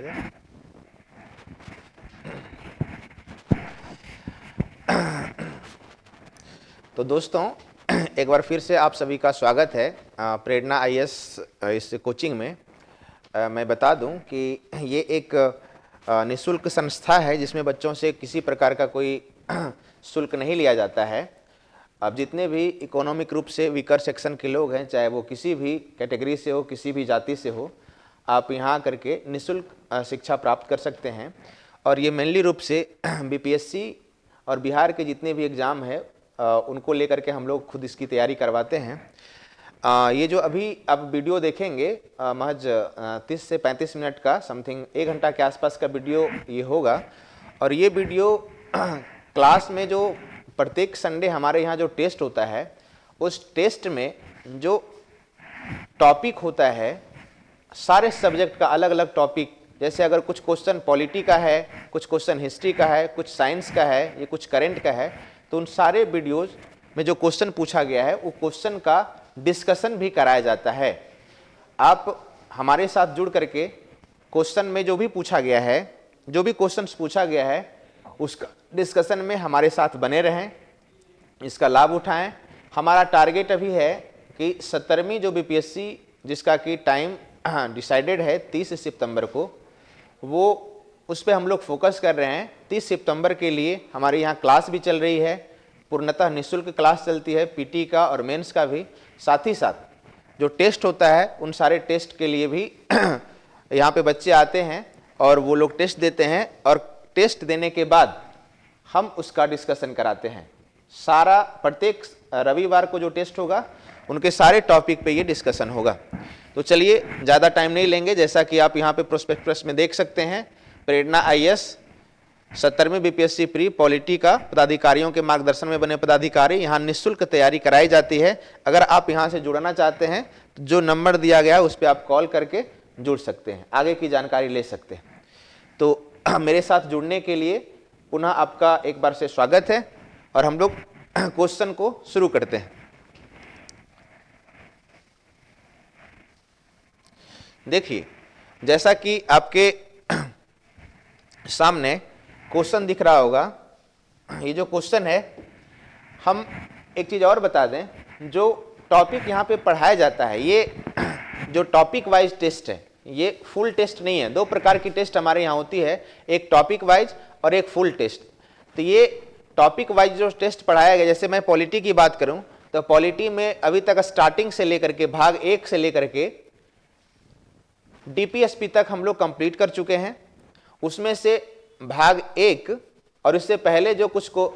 जाए। तो दोस्तों, एक बार फिर से आप सभी का स्वागत है प्रेरणा आईएएस इस कोचिंग में। मैं बता दूं कि ये एक निःशुल्क संस्था है जिसमें बच्चों से किसी प्रकार का कोई शुल्क नहीं लिया जाता है। अब जितने भी इकोनॉमिक रूप से वीकर सेक्शन के लोग हैं, चाहे वो किसी भी कैटेगरी से हो, किसी भी जाति से हो, आप यहाँ करके निःशुल्क शिक्षा प्राप्त कर सकते हैं। और ये मेनली रूप से बीपीएससी और बिहार के जितने भी एग्ज़ाम है उनको लेकर के हम लोग खुद इसकी तैयारी करवाते हैं। ये जो अभी आप वीडियो देखेंगे महज 30 से 35 मिनट का, समथिंग 1 घंटा के आसपास का वीडियो ये होगा। और ये वीडियो क्लास में जो प्रत्येक संडे हमारे यहाँ जो टेस्ट होता है, उस टेस्ट में जो टॉपिक होता है, सारे सब्जेक्ट का अलग अलग टॉपिक, जैसे अगर कुछ क्वेश्चन पॉलिटी का है, कुछ क्वेश्चन हिस्ट्री का है, कुछ साइंस का है, ये कुछ करंट का है, तो उन सारे वीडियोज़ में जो क्वेश्चन पूछा गया है वो क्वेश्चन का डिस्कशन भी कराया जाता है। आप हमारे साथ जुड़ करके क्वेश्चन में जो भी पूछा गया है, जो भी क्वेश्चंस पूछा गया है, उसका डिस्कशन में हमारे साथ बने रहें, इसका लाभ उठाएं। हमारा टारगेट अभी है कि 17वीं जो बीपीएससी जिसका कि टाइम डिसाइडेड है 30 सितंबर को, वो उस पर हम लोग फोकस कर रहे हैं। 30 सितंबर के लिए हमारे यहाँ क्लास भी चल रही है, पूर्णतः निःशुल्क क्लास चलती है, पीटी का और मेंस का भी। साथ ही साथ जो टेस्ट होता है, उन सारे टेस्ट के लिए भी यहाँ पे बच्चे आते हैं और वो लोग टेस्ट देते हैं, और टेस्ट देने के बाद हम उसका डिस्कशन कराते हैं। सारा प्रत्येक रविवार को जो टेस्ट होगा उनके सारे टॉपिक पे ये डिस्कशन होगा। तो चलिए ज़्यादा टाइम नहीं लेंगे। जैसा कि आप यहाँ पे प्रोस्पेक्टस में देख सकते हैं, प्रेरणा आईएएस 17वीं बीपीएससी प्री पॉलिटी का पदाधिकारियों के मार्गदर्शन में बने पदाधिकारी, यहाँ निःशुल्क तैयारी कराई जाती है। अगर आप यहाँ से जुड़ना चाहते हैं तो जो नंबर दिया गया है उस पर आप कॉल करके जुड़ सकते हैं, आगे की जानकारी ले सकते हैं। तो मेरे साथ जुड़ने के लिए पुनः आपका एक बार से स्वागत है, और हम लोग क्वेश्चन को शुरू करते हैं। देखिए, जैसा कि आपके सामने क्वेश्चन दिख रहा होगा, ये जो क्वेश्चन है, हम एक चीज़ और बता दें, जो टॉपिक यहाँ पे पढ़ाया जाता है, ये जो टॉपिक वाइज टेस्ट है, ये फुल टेस्ट नहीं है। 2 प्रकार की टेस्ट हमारे यहाँ होती है, एक टॉपिक वाइज और एक फुल टेस्ट। तो ये टॉपिक वाइज जो टेस्ट पढ़ाया गया, जैसे मैं पॉलिटी की बात करूँ तो पॉलिटी में अभी तक स्टार्टिंग से लेकर के भाग 1 से लेकर के डीपीएसपी तक हम लोग कंप्लीट कर चुके हैं। उसमें से भाग 1 और इससे पहले जो कुछ को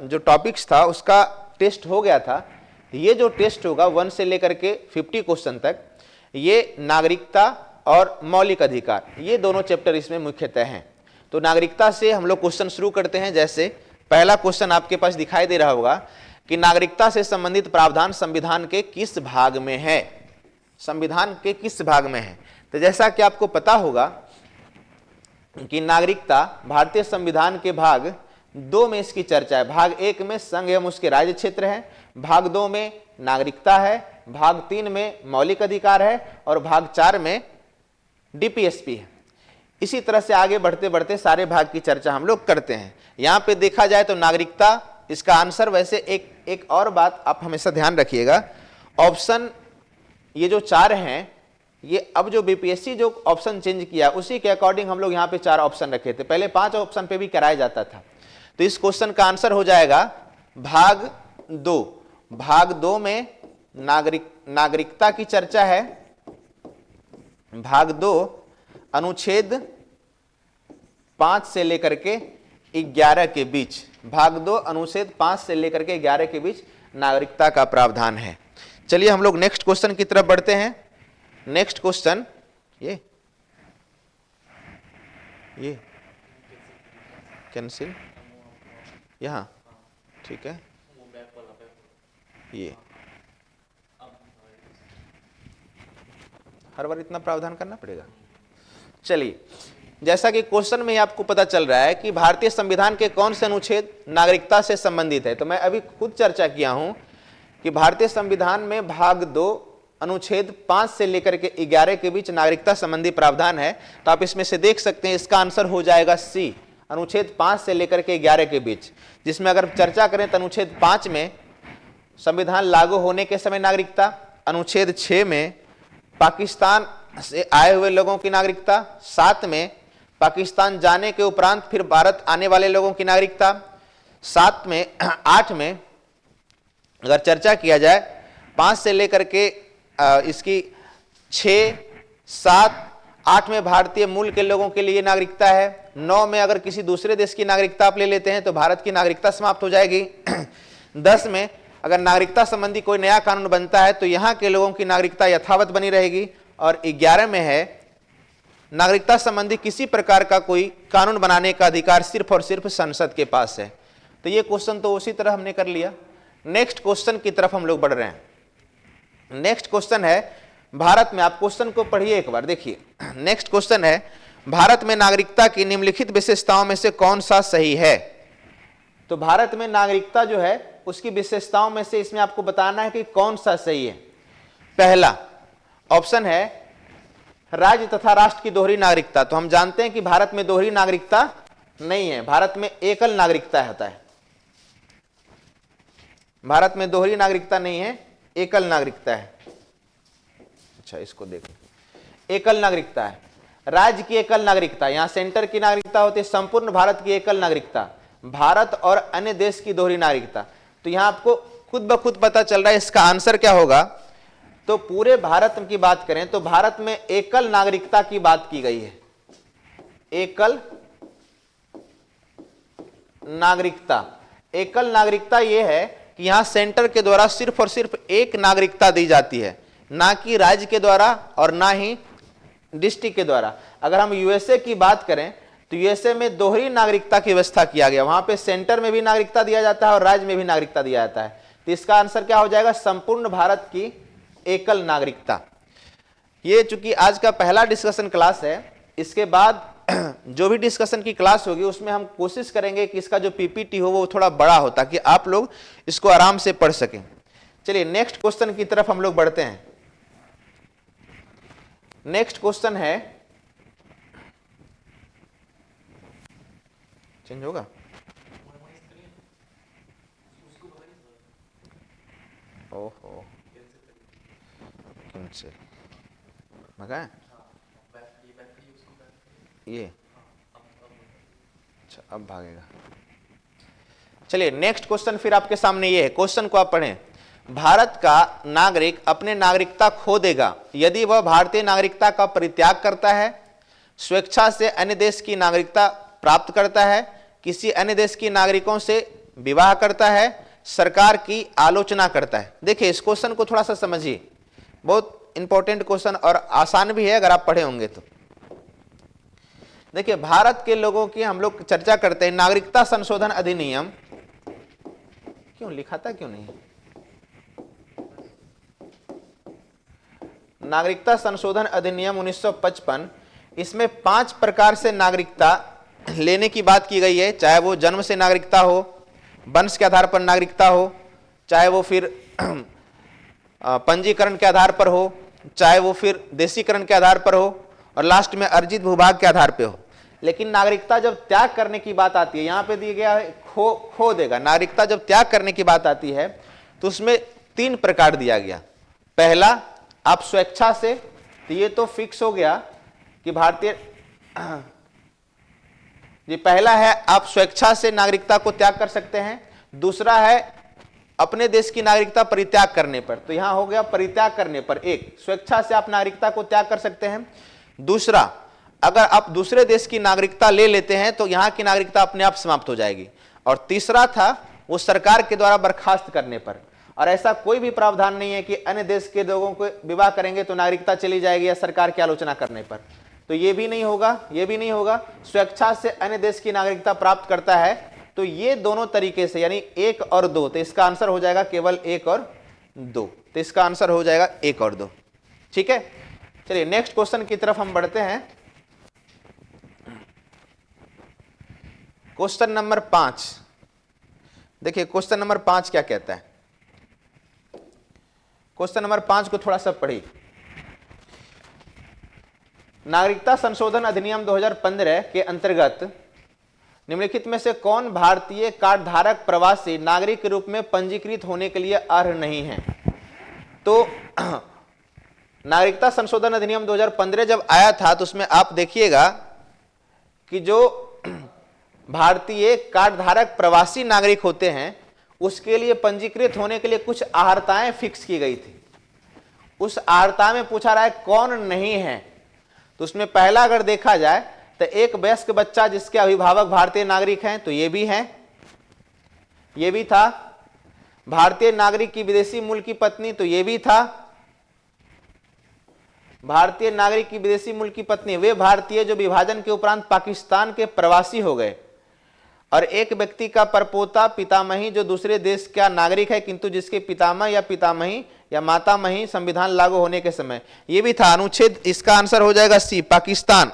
जो टॉपिक्स था उसका टेस्ट हो गया था। ये जो टेस्ट होगा 1 से लेकर के 50 क्वेश्चन तक, ये नागरिकता और मौलिक अधिकार, ये दोनों चैप्टर इसमें मुख्यतः हैं। तो नागरिकता से हम लोग क्वेश्चन शुरू करते हैं। जैसे पहला क्वेश्चन आपके पास दिखाई दे रहा होगा कि नागरिकता से संबंधित प्रावधान संविधान के किस भाग में है, संविधान के किस भाग में है। तो जैसा कि आपको पता होगा कि नागरिकता भारतीय संविधान के भाग 2 में इसकी चर्चा है। भाग 1 में संघ एवं उसके राज्य क्षेत्र है, भाग 2 में नागरिकता है, भाग 3 में मौलिक अधिकार है, और भाग 4 में डीपीएसपी है। इसी तरह से आगे बढ़ते बढ़ते सारे भाग की चर्चा हम लोग करते हैं। यहाँ पे देखा जाए तो नागरिकता इसका आंसर। वैसे एक और बात आप हमेशा ध्यान रखिएगा, ऑप्शन ये जो 4 हैं, ये अब जो बीपीएससी जो ऑप्शन चेंज किया उसी के अकॉर्डिंग हम लोग यहाँ पे 4 ऑप्शन रखे थे। पहले 5 ऑप्शन पे भी कराया जाता था। तो इस क्वेश्चन का आंसर हो जाएगा भाग 2। भाग 2 में नागरिकता की चर्चा है। भाग 2 अनुच्छेद 5 से लेकर के 11 के बीच, भाग 2 अनुच्छेद 5 से लेकर के 11 के बीच नागरिकता का प्रावधान है। चलिए हम लोग नेक्स्ट क्वेश्चन की तरफ बढ़ते हैं। नेक्स्ट क्वेश्चन ये कैंसिल यहाँ, ठीक है, ये हर बार इतना प्रावधान करना पड़ेगा। चलिए, जैसा कि क्वेश्चन में ही आपको पता चल रहा है कि भारतीय संविधान के कौन से अनुच्छेद नागरिकता से संबंधित है, तो मैं अभी खुद चर्चा किया हूं कि भारतीय संविधान में भाग 2 अनुच्छेद 5 से लेकर के 11 के बीच नागरिकता संबंधी प्रावधान है। तो आप इसमें से देख सकते हैं इसका आंसर हो जाएगा सी, अनुच्छेद 5 से लेकर के 11 के बीच, जिसमें अगर चर्चा करें तो अनुच्छेद 5 में संविधान लागू होने के समय नागरिकता, अनुच्छेद 6 में पाकिस्तान से आए हुए लोगों की नागरिकता, 7 में पाकिस्तान जाने के उपरांत फिर भारत आने वाले लोगों की नागरिकता, 7 में 8 में अगर चर्चा किया जाए 5 से लेकर के इसकी 6, 7, 8 में भारतीय मूल के लोगों के लिए नागरिकता है, 9 में अगर किसी दूसरे देश की नागरिकता आप ले लेते हैं तो भारत की नागरिकता समाप्त हो जाएगी, 10 में अगर नागरिकता संबंधी कोई नया कानून बनता है तो यहां के लोगों की नागरिकता यथावत बनी रहेगी, और 11 में है नागरिकता संबंधी किसी प्रकार का कोई कानून बनाने का अधिकार सिर्फ और सिर्फ संसद के पास है। तो ये क्वेश्चन तो उसी तरह हमने कर लिया। नेक्स्ट क्वेश्चन की तरफ हम लोग बढ़ रहे हैं। नेक्स्ट क्वेश्चन है भारत में, आप क्वेश्चन को पढ़िए एक बार, देखिए नेक्स्ट क्वेश्चन है भारत में नागरिकता की निम्नलिखित विशेषताओं में से कौन सा सही है। तो भारत में नागरिकता जो है उसकी विशेषताओं में से इसमें आपको बताना है कि कौन सा सही है। पहला ऑप्शन है राज्य तथा राष्ट्र की दोहरी नागरिकता। तो हम जानते हैं कि भारत में दोहरी नागरिकता नहीं है, भारत में एकल नागरिकता होता है। भारत में दोहरी नागरिकता नहीं है, एकल नागरिकता है। अच्छा इसको देखो, एकल नागरिकता है, राज्य की एकल नागरिकता, यहां सेंटर की नागरिकता होती है, संपूर्ण भारत की एकल नागरिकता, भारत और अन्य देश की दोहरी नागरिकता। तो यहां आपको खुद ब खुद पता चल रहा है इसका आंसर क्या होगा। तो पूरे भारत की बात करें तो भारत में एकल नागरिकता की बात की गई है, एकल नागरिकता। एकल नागरिकता यह है कि यहां सेंटर के द्वारा सिर्फ और सिर्फ एक नागरिकता दी जाती है, ना कि राज्य के द्वारा और ना ही डिस्ट्रिक्ट के द्वारा। अगर हम यूएसए की बात करें तो यूएसए में दोहरी नागरिकता की व्यवस्था किया गया, वहां पे सेंटर में भी नागरिकता दिया जाता है और राज्य में भी नागरिकता दिया जाता है। तो इसका आंसर क्या हो जाएगा, संपूर्ण भारत की एकल नागरिकता। ये चूंकि आज का पहला डिस्कशन क्लास है, इसके बाद जो भी डिस्कशन की क्लास होगी उसमें हम कोशिश करेंगे कि इसका जो पीपीटी हो वो थोड़ा बड़ा हो ताकि आप लोग इसको आराम से पढ़ सकें। चलिए नेक्स्ट क्वेश्चन की तरफ हम लोग बढ़ते हैं। नेक्स्ट क्वेश्चन है, चेंज होगा, ओहो कैंसिल मगा ये, अच्छा अब भागेगा। चलिए नेक्स्ट क्वेश्चन फिर आपके सामने ये है, क्वेश्चन को आप पढ़ें। भारत का नागरिक अपने नागरिकता खो देगा यदि वह भारतीय नागरिकता का परित्याग करता है, स्वेच्छा से अन्य देश की नागरिकता प्राप्त करता है, किसी अन्य देश की नागरिकों से विवाह करता है, सरकार की आलोचना करता है। देखिए इस क्वेश्चन को थोड़ा सा समझिए, बहुत इंपॉर्टेंट क्वेश्चन और आसान भी है अगर आप पढ़े होंगे तो। देखिए भारत के लोगों की हम लोग चर्चा करते हैं, नागरिकता संशोधन अधिनियम, क्यों लिखा था क्यों नहीं, नागरिकता संशोधन अधिनियम 1955, इसमें 5 प्रकार से नागरिकता लेने की बात की गई है, चाहे वो जन्म से नागरिकता हो, वंश के आधार पर नागरिकता हो, चाहे वो फिर पंजीकरण के आधार पर हो, चाहे वो फिर देशीकरण के आधार पर हो, और लास्ट में अर्जित भूभाग के आधार पर हो। लेकिन नागरिकता जब त्याग करने की बात आती है, यहां पे दिया गया है खो देगा, नागरिकता जब त्याग करने की बात आती है तो उसमें 3 प्रकार दिया गया। पहला आप स्वेच्छा से, तो ये तो फिक्स हो गया कि भारतीय जी, पहला है आप स्वेच्छा से नागरिकता को त्याग कर सकते हैं, दूसरा है अपने देश की नागरिकता परित्याग करने पर, तो यहां हो गया परित्याग करने पर, एक स्वेच्छा से आप नागरिकता को त्याग कर सकते हैं, दूसरा अगर आप दूसरे देश की नागरिकता ले लेते हैं तो यहां की नागरिकता अपने आप समाप्त हो जाएगी, और तीसरा था वो सरकार के द्वारा बर्खास्त करने पर। और ऐसा कोई भी प्रावधान नहीं है कि अन्य देश के लोगों को विवाह करेंगे तो नागरिकता चली जाएगी या सरकार की आलोचना करने पर, तो ये भी नहीं होगा, ये भी नहीं होगा। स्वेच्छा से अन्य देश की नागरिकता प्राप्त करता है, तो ये दोनों तरीके से यानी 1 और 2, तो इसका आंसर हो जाएगा केवल 1 और 2, तो इसका आंसर हो जाएगा 1 और 2। ठीक है, चलिए नेक्स्ट क्वेश्चन की तरफ हम बढ़ते हैं। क्वेश्चन नंबर 5, देखिए क्वेश्चन नंबर 5 क्या कहता है। क्वेश्चन नंबर 5 को थोड़ा सा पढ़िए। नागरिकता संशोधन अधिनियम 2015 के अंतर्गत निम्नलिखित में से कौन भारतीय कार्ड धारक प्रवासी नागरिक के रूप में पंजीकृत होने के लिए अर्ह नहीं है? तो नागरिकता संशोधन अधिनियम 2015 जब आया था तो उसमें आप देखिएगा कि जो भारतीय कार्ड धारक प्रवासी नागरिक होते हैं उसके लिए पंजीकृत होने के लिए कुछ अर्हताएं फिक्स की गई थी। उस अर्हता में पूछा रहा है कौन नहीं है, तो उसमें पहला अगर देखा जाए तो एक वयस्क बच्चा जिसके अभिभावक भारतीय नागरिक हैं, तो ये भी है, ये भी था। भारतीय नागरिक की विदेशी मूल की पत्नी, तो ये भी था। भारतीय नागरिक की विदेशी मूल की पत्नी वे भारतीय जो विभाजन के उपरांत पाकिस्तान के प्रवासी हो गए, और एक व्यक्ति का परपोता पितामही जो दूसरे देश का नागरिक है किंतु जिसके पितामह या पितामही या मातामही संविधान लागू होने के समय, ये भी था। अनुच्छेद इसका आंसर हो जाएगा सी, पाकिस्तान।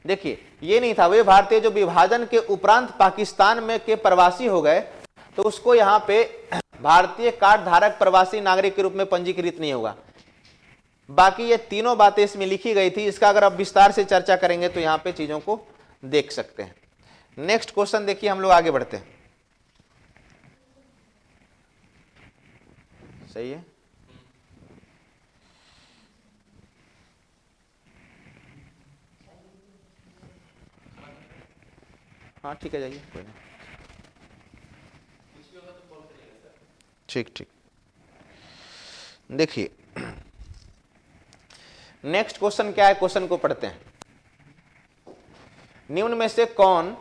देखिए ये नहीं था, वे भारतीय जो विभाजन के उपरांत पाकिस्तान में के प्रवासी हो गए, तो उसको यहां पे भारतीय कार्ड धारक प्रवासी नागरिक के रूप में पंजीकृत नहीं होगा। बाकी ये तीनों बातें इसमें लिखी गई थी, इसका अगर आप विस्तार से चर्चा करेंगे तो यहां पे चीजों को देख सकते हैं। नेक्स्ट क्वेश्चन देखिए, हम लोग आगे बढ़ते हैं। सही है, हाँ ठीक है, जाइए, कोई नहीं, ठीक ठीक। देखिए नेक्स्ट क्वेश्चन क्या है, क्वेश्चन को पढ़ते हैं। निम्न में से कौन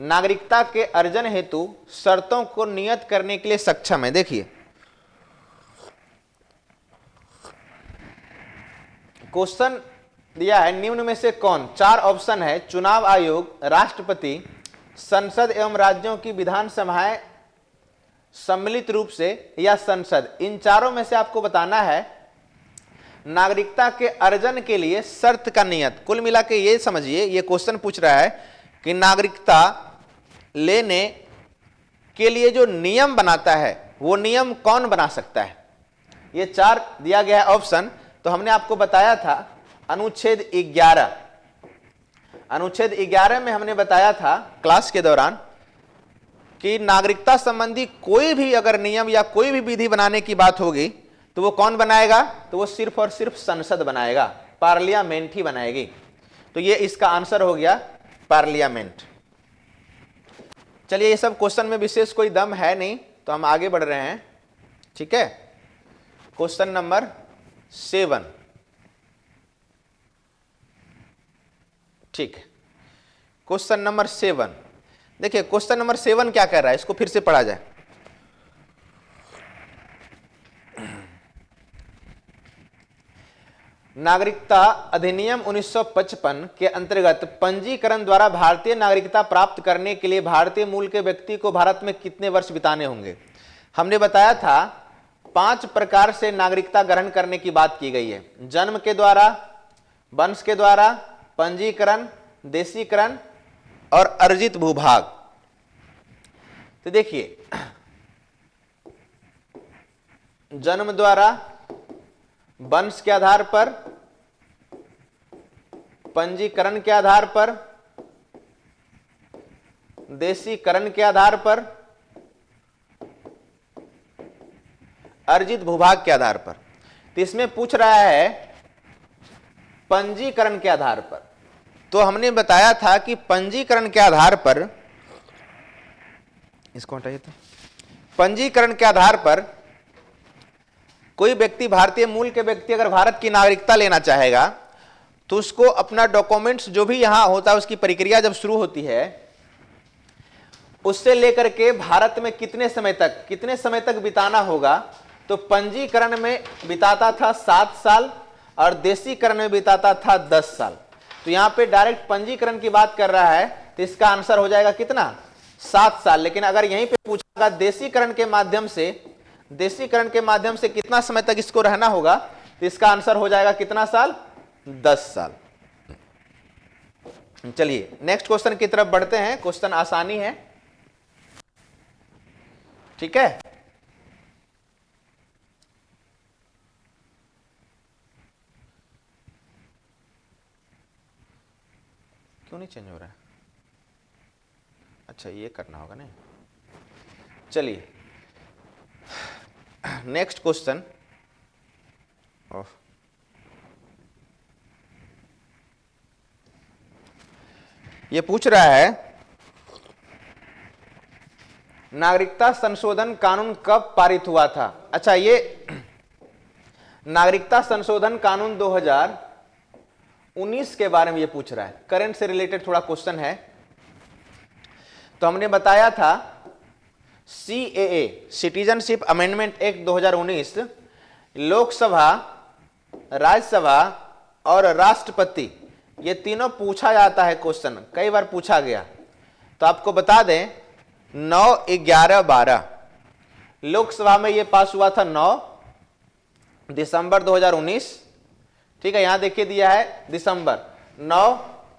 नागरिकता के अर्जन हेतु शर्तों को नियत करने के लिए सक्षम है? देखिए क्वेश्चन दिया है, निम्न में से कौन, 4 ऑप्शन है, चुनाव आयोग, राष्ट्रपति, संसद एवं राज्यों की विधानसभाएं सम्मिलित रूप से या संसद, इन चारों में से आपको बताना है नागरिकता के अर्जन के लिए शर्त का नियत। कुल मिला के ये समझिए, ये क्वेश्चन पूछ रहा है कि नागरिकता लेने के लिए जो नियम बनाता है वो नियम कौन बना सकता है। ये 4 दिया गया है ऑप्शन। तो हमने आपको बताया था अनुच्छेद 11, अनुच्छेद 11 में हमने बताया था क्लास के दौरान कि नागरिकता संबंधी कोई भी अगर नियम या कोई भी विधि बनाने की बात होगी तो वो कौन बनाएगा, तो वो सिर्फ और सिर्फ संसद बनाएगा, पार्लियामेंट ही बनाएगी। तो ये इसका आंसर हो गया पार्लियामेंट। चलिए ये सब क्वेश्चन में विशेष कोई दम है नहीं, तो हम आगे बढ़ रहे हैं। ठीक है, क्वेश्चन नंबर 7। ठीक है, क्वेश्चन नंबर 7। देखिए क्वेश्चन नंबर 7 क्या कर रहा है, इसको फिर से पढ़ा जाए। नागरिकता अधिनियम 1955 के अंतर्गत पंजीकरण द्वारा भारतीय नागरिकता प्राप्त करने के लिए भारतीय मूल के व्यक्ति को भारत में कितने वर्ष बिताने होंगे? हमने बताया था 5 प्रकार से नागरिकता ग्रहण करने की बात की गई है, जन्म के द्वारा, वंश के द्वारा, पंजीकरण, देशीकरण और अर्जित भूभाग। तो देखिए जन्म द्वारा, वंश के आधार पर, पंजीकरण के आधार पर, देशीकरण के आधार पर, अर्जित भूभाग के आधार पर। तो इसमें पूछ रहा है पंजीकरण के आधार पर। तो हमने बताया था कि पंजीकरण के आधार पर, इसको हटाइए, तो पंजीकरण के आधार पर कोई व्यक्ति, भारतीय मूल के व्यक्ति अगर भारत की नागरिकता लेना चाहेगा तो उसको अपना डॉक्यूमेंट्स जो भी यहां होता है उसकी प्रक्रिया जब शुरू होती है, उससे लेकर के भारत में कितने समय तक बिताना होगा। तो पंजीकरण में बिताता था 7 साल और देशीकरण में बिताता था 10 साल। तो यहां पे डायरेक्ट पंजीकरण की बात कर रहा है, तो इसका आंसर हो जाएगा कितना, 7 साल। लेकिन अगर यहीं पे पूछा देशीकरण के माध्यम से कितना समय तक इसको रहना होगा, तो इसका आंसर हो जाएगा कितना साल, 10 साल। चलिए नेक्स्ट क्वेश्चन की तरफ बढ़ते हैं। क्वेश्चन आसानी है, ठीक है। क्यों नहीं चेंज हो रहा है? अच्छा ये करना होगा नहीं। चलिए नेक्स्ट क्वेश्चन। ये पूछ रहा है नागरिकता संशोधन कानून कब पारित हुआ था? अच्छा, ये नागरिकता संशोधन कानून 2019 के बारे में ये पूछ रहा है। करंट से रिलेटेड थोड़ा क्वेश्चन है। तो हमने बताया था CAA citizenship amendment act 2019 Lok Sabha, Rajya Sabha और राष्ट्रपति ये तीनों पूछा जाता है क्वेश्चन, कई बार पूछा गया। तो आपको बता दें 9, 11, 12 लोकसभा में ये पास हुआ था 9 दिसंबर 2019। ठीक है, यहां देखिए दिया है दिसंबर 9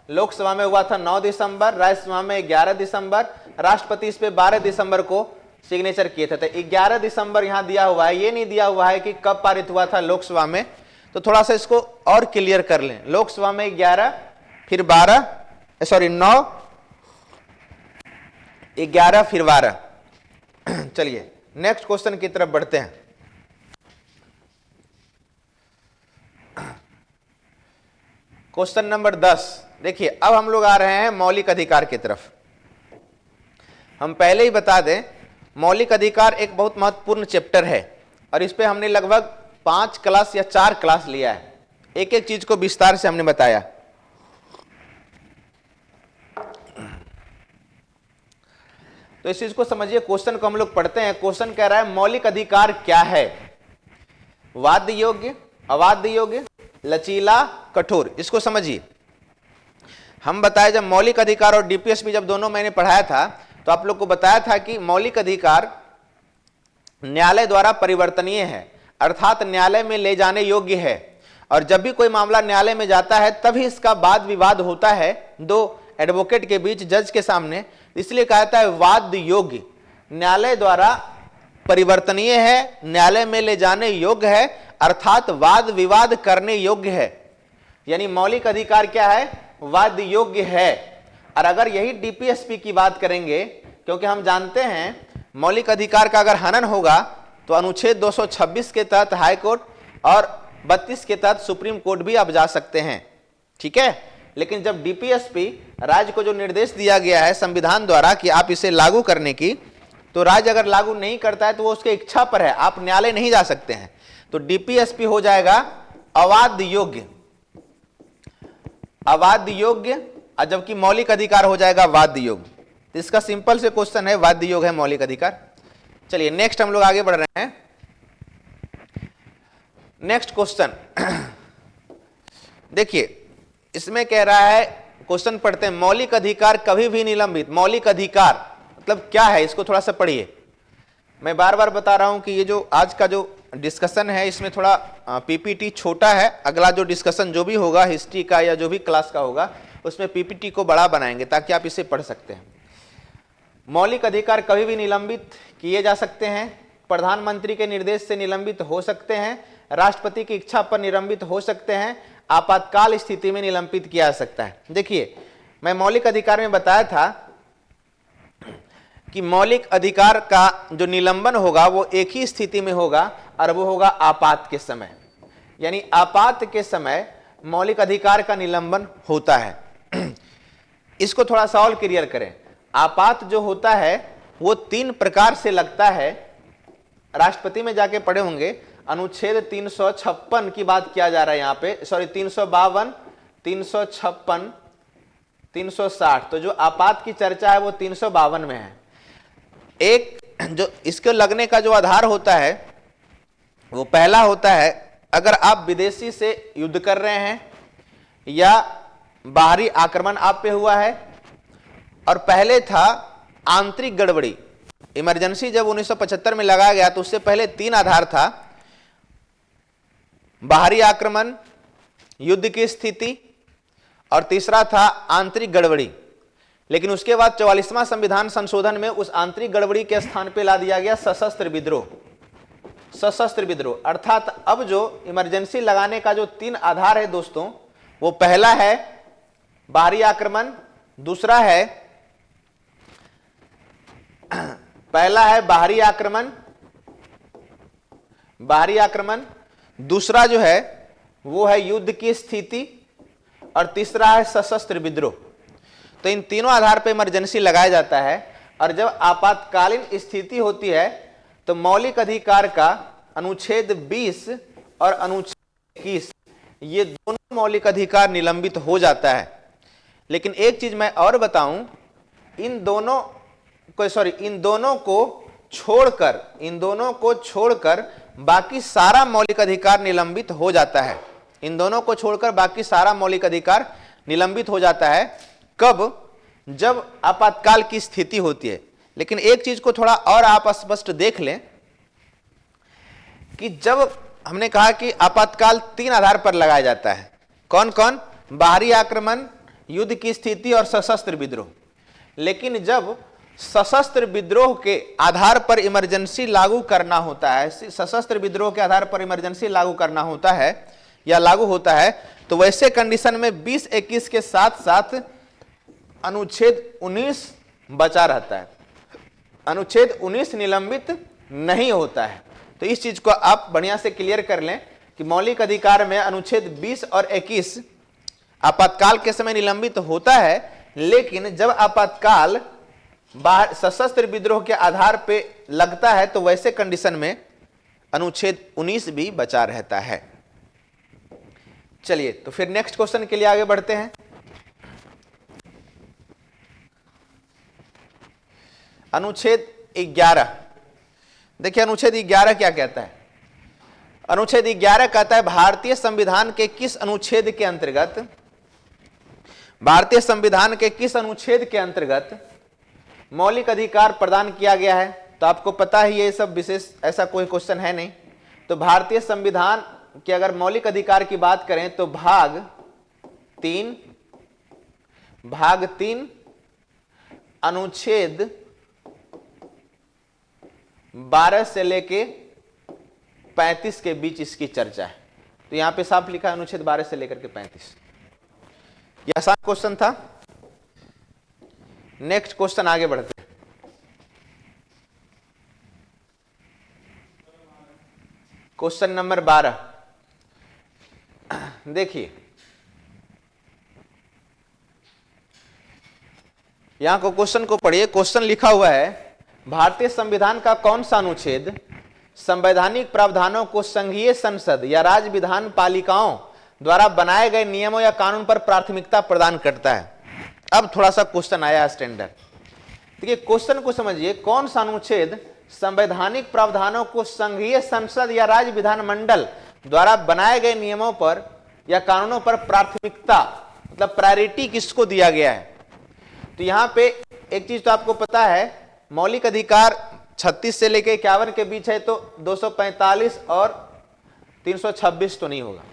लोकसभा में हुआ था 9 दिसंबर, राज्यसभा में 11 दिसंबर, राष्ट्रपति इस पे 12 दिसंबर को सिग्नेचर किए थे। तो 11 दिसंबर यहां दिया हुआ है, ये नहीं दिया हुआ है कि कब पारित हुआ था लोकसभा में। तो थोड़ा सा इसको और क्लियर कर लें। लोकसभा में 11, फिर 12, सॉरी 9, 11 फिर 12। चलिए नेक्स्ट क्वेश्चन की तरफ बढ़ते हैं। क्वेश्चन नंबर 10 देखिए, अब हम लोग आ रहे हैं मौलिक अधिकार की तरफ। हम पहले ही बता दें मौलिक अधिकार एक बहुत महत्वपूर्ण चैप्टर है और इस पे हमने लगभग 5 क्लास या 4 क्लास लिया है। एक एक चीज को विस्तार से हमने बताया। तो इस चीज को समझिए। क्वेश्चन को हम लोग पढ़ते हैं। क्वेश्चन कह रहा है मौलिक अधिकार क्या है? वाद्य योग्य, अवाद्य योग्य, लचीला, कठोर। इसको समझिए। हम बताए जब मौलिक अधिकार और डीपीएसपी जब दोनों मैंने पढ़ाया था तो आप लोग को बताया था कि मौलिक अधिकार न्यायालय द्वारा परिवर्तनीय है, अर्थात न्यायालय में ले जाने योग्य है। और जब भी कोई मामला न्यायालय में जाता है तभी इसका वाद विवाद होता है दो एडवोकेट के बीच, जज के सामने। इसलिए कहा जाता है वाद योग्य, न्यायालय द्वारा परिवर्तनीय है, न्यायालय में ले जाने योग्य है, अर्थात वाद विवाद करने योग्य है। यानी मौलिक अधिकार क्या है? वाद योग्य है। और अगर यही डीपीएसपी की बात करेंगे, क्योंकि हम जानते हैं मौलिक अधिकार का अगर हनन होगा तो अनुच्छेद 226 के तहत हाई कोर्ट और 32 के तहत सुप्रीम कोर्ट भी आप जा सकते हैं। ठीक है, लेकिन जब डीपीएसपी राज्य को जो निर्देश दिया गया है संविधान द्वारा कि आप इसे लागू करने की, तो राज्य अगर लागू नहीं करता है तो वो उसके इच्छा पर है, आप न्यायालय नहीं जा सकते हैं। तो डीपीएसपी हो जाएगा अवाद्य योग्य, अवाद्य योग्य, और जबकि मौलिक अधिकार हो जाएगा वाद्य योग्य। तो इसका सिंपल से क्वेश्चन है, वाद्य योग्य है मौलिक अधिकार। चलिए नेक्स्ट हम लोग आगे बढ़ रहे हैं। नेक्स्ट क्वेश्चन देखिए, इसमें कह रहा है, क्वेश्चन पढ़ते हैं, मौलिक अधिकार कभी भी निलंबित। मौलिक अधिकार मतलब क्या है, इसको थोड़ा सा पढ़िए। मैं बार बार बता रहा हूं कि ये जो आज का जो डिस्कशन है इसमें थोड़ा पीपीटी छोटा है। अगला जो डिस्कशन जो भी होगा हिस्ट्री का या जो भी क्लास का होगा उसमें पीपीटी को बड़ा बनाएंगे ताकि आप इसे पढ़ सकते हैं। मौलिक अधिकार कभी भी निलंबित किए जा सकते हैं, प्रधानमंत्री के निर्देश से निलंबित हो सकते हैं, राष्ट्रपति की इच्छा पर निलंबित हो सकते हैं, आपातकाल स्थिति में निलंबित किया जा सकता है। देखिए, मैं मौलिक अधिकार में बताया था कि मौलिक अधिकार का जो निलंबन होगा वो एक ही स्थिति में होगा और वो होगा आपात के समय। यानी आपात के समय मौलिक अधिकार का निलंबन होता है। इसको थोड़ा सा और क्लियर करें। आपात जो होता है वो 3 प्रकार से लगता है। राष्ट्रपति में जाके पढ़े होंगे, अनुच्छेद 356 की बात किया जा रहा है यहाँ पे, सॉरी 352, 356, 360। तो जो आपात की चर्चा है वो 352 में है। एक जो इसके लगने का जो आधार होता है वो पहला होता है, अगर आप विदेशी से युद्ध कर रहे हैं या बाहरी आक्रमण आप पे हुआ है। और पहले था आंतरिक गड़बड़ी। इमरजेंसी जब 1975 में लगाया गया तो उससे पहले 3 आधार था, बाहरी आक्रमण, युद्ध की स्थिति और तीसरा था आंतरिक गड़बड़ी। लेकिन उसके बाद 44वां संविधान संशोधन में उस आंतरिक गड़बड़ी के स्थान पे ला दिया गया सशस्त्र विद्रोह। सशस्त्र विद्रोह अर्थात अब जो इमरजेंसी लगाने का जो 3 आधार है दोस्तों, वो पहला है बाहरी आक्रमण, दूसरा है, पहला है बाहरी आक्रमण, बाहरी आक्रमण, दूसरा जो है वो है युद्ध की स्थिति, और तीसरा है सशस्त्र विद्रोह। तो इन तीनों आधार पर इमरजेंसी लगाया जाता है, और जब आपातकालीन स्थिति होती है तो मौलिक अधिकार का अनुच्छेद 20 और अनुच्छेद 21 ये दोनों मौलिक अधिकार निलंबित हो जाता है। लेकिन एक चीज मैं और बताऊं, इन दोनों को छोड़कर बाकी सारा मौलिक अधिकार निलंबित हो जाता है। इन दोनों को छोड़कर बाकी सारा मौलिक अधिकार निलंबित हो जाता है। कब? जब आपातकाल की स्थिति होती है। लेकिन एक चीज को थोड़ा और आप स्पष्ट देख लें कि जब हमने कहा कि आपातकाल 3 आधार पर लगाया जाता है, कौन कौन? बाहरी आक्रमण, युद्ध की स्थिति और सशस्त्र विद्रोह। लेकिन जब सशस्त्र विद्रोह के आधार पर इमरजेंसी लागू करना होता है, सशस्त्र विद्रोह के आधार पर इमरजेंसी लागू करना होता है या लागू होता है, तो वैसे कंडीशन में 20-21 के साथ साथ अनुच्छेद 19 बचा रहता है। अनुच्छेद 19 निलंबित नहीं होता है। तो इस चीज को आप बढ़िया से क्लियर कर लें कि मौलिक अधिकार में अनुच्छेद 20 और 21 आपातकाल के समय निलंबित होता है, लेकिन जब आपातकाल बाहर सशस्त्र विद्रोह के आधार पे लगता है तो वैसे कंडीशन में अनुच्छेद 19 भी बचा रहता है। चलिए तो फिर नेक्स्ट क्वेश्चन के लिए आगे बढ़ते हैं। अनुच्छेद 11। देखिए अनुच्छेद 11 क्या कहता है। अनुच्छेद 11 कहता है भारतीय संविधान के किस अनुच्छेद के अंतर्गत, भारतीय संविधान के किस अनुच्छेद के अंतर्गत मौलिक अधिकार प्रदान किया गया है। तो आपको पता ही ये सब विशेष ऐसा कोई क्वेश्चन है नहीं। तो भारतीय संविधान के अगर मौलिक अधिकार की बात करें तो भाग 3 अनुच्छेद 12 से लेके 35 के बीच इसकी चर्चा है। तो यहां पे साफ लिखा है अनुच्छेद 12 से लेकर के 35। यह आसान क्वेश्चन था। नेक्स्ट क्वेश्चन आगे बढ़ते हैं। क्वेश्चन नंबर 12 देखिए, यहां को क्वेश्चन को पढ़िए। क्वेश्चन लिखा हुआ है भारतीय संविधान का कौन सा अनुच्छेद संवैधानिक प्रावधानों को संघीय संसद या राज्य विधान पालिकाओं द्वारा बनाए गए नियमों या कानून पर प्राथमिकता प्रदान करता है। अब थोड़ा सा क्वेश्चन आया स्टैंडर्ड। देखिए क्वेश्चन को समझिए, कौन सा अनुच्छेद संवैधानिक प्रावधानों को संघीय संसद या राज्य विधानमंडल द्वारा बनाए गए नियमों पर या कानूनों पर प्राथमिकता मतलब प्रायोरिटी किसको दिया गया है। तो यहां पे एक चीज तो आपको पता है, मौलिक अधिकार 36 से लेकर 51 के बीच है, तो 245 और 326 तो नहीं होगा।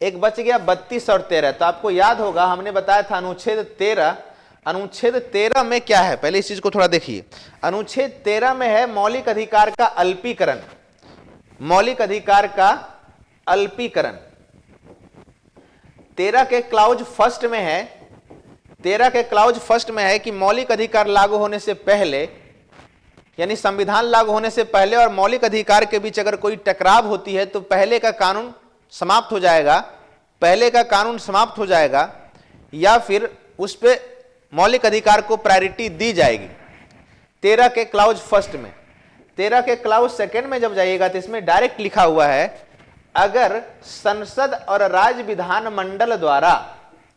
एक बच गया 32 और 13। तो आपको याद होगा हमने बताया था अनुच्छेद 13। अनुच्छेद 13 में क्या है, पहले इस चीज को थोड़ा देखिए। अनुच्छेद 13 में है मौलिक अधिकार का अल्पीकरण। मौलिक अधिकार का अल्पीकरण 13 के क्लाउज फर्स्ट में है। 13 के क्लाउज फर्स्ट में है कि मौलिक अधिकार लागू होने से पहले, यानी संविधान लागू होने से पहले और मौलिक अधिकार के बीच अगर कोई टकराव होती है तो पहले का कानून समाप्त हो जाएगा, पहले का कानून समाप्त हो जाएगा या फिर उस पे मौलिक अधिकार को प्रायोरिटी दी जाएगी। 13 के क्लाउज फर्स्ट में। 13 के क्लाउज सेकंड में जब जाइएगा तो इसमें डायरेक्ट लिखा हुआ है, अगर संसद और राज्य विधानमंडल द्वारा,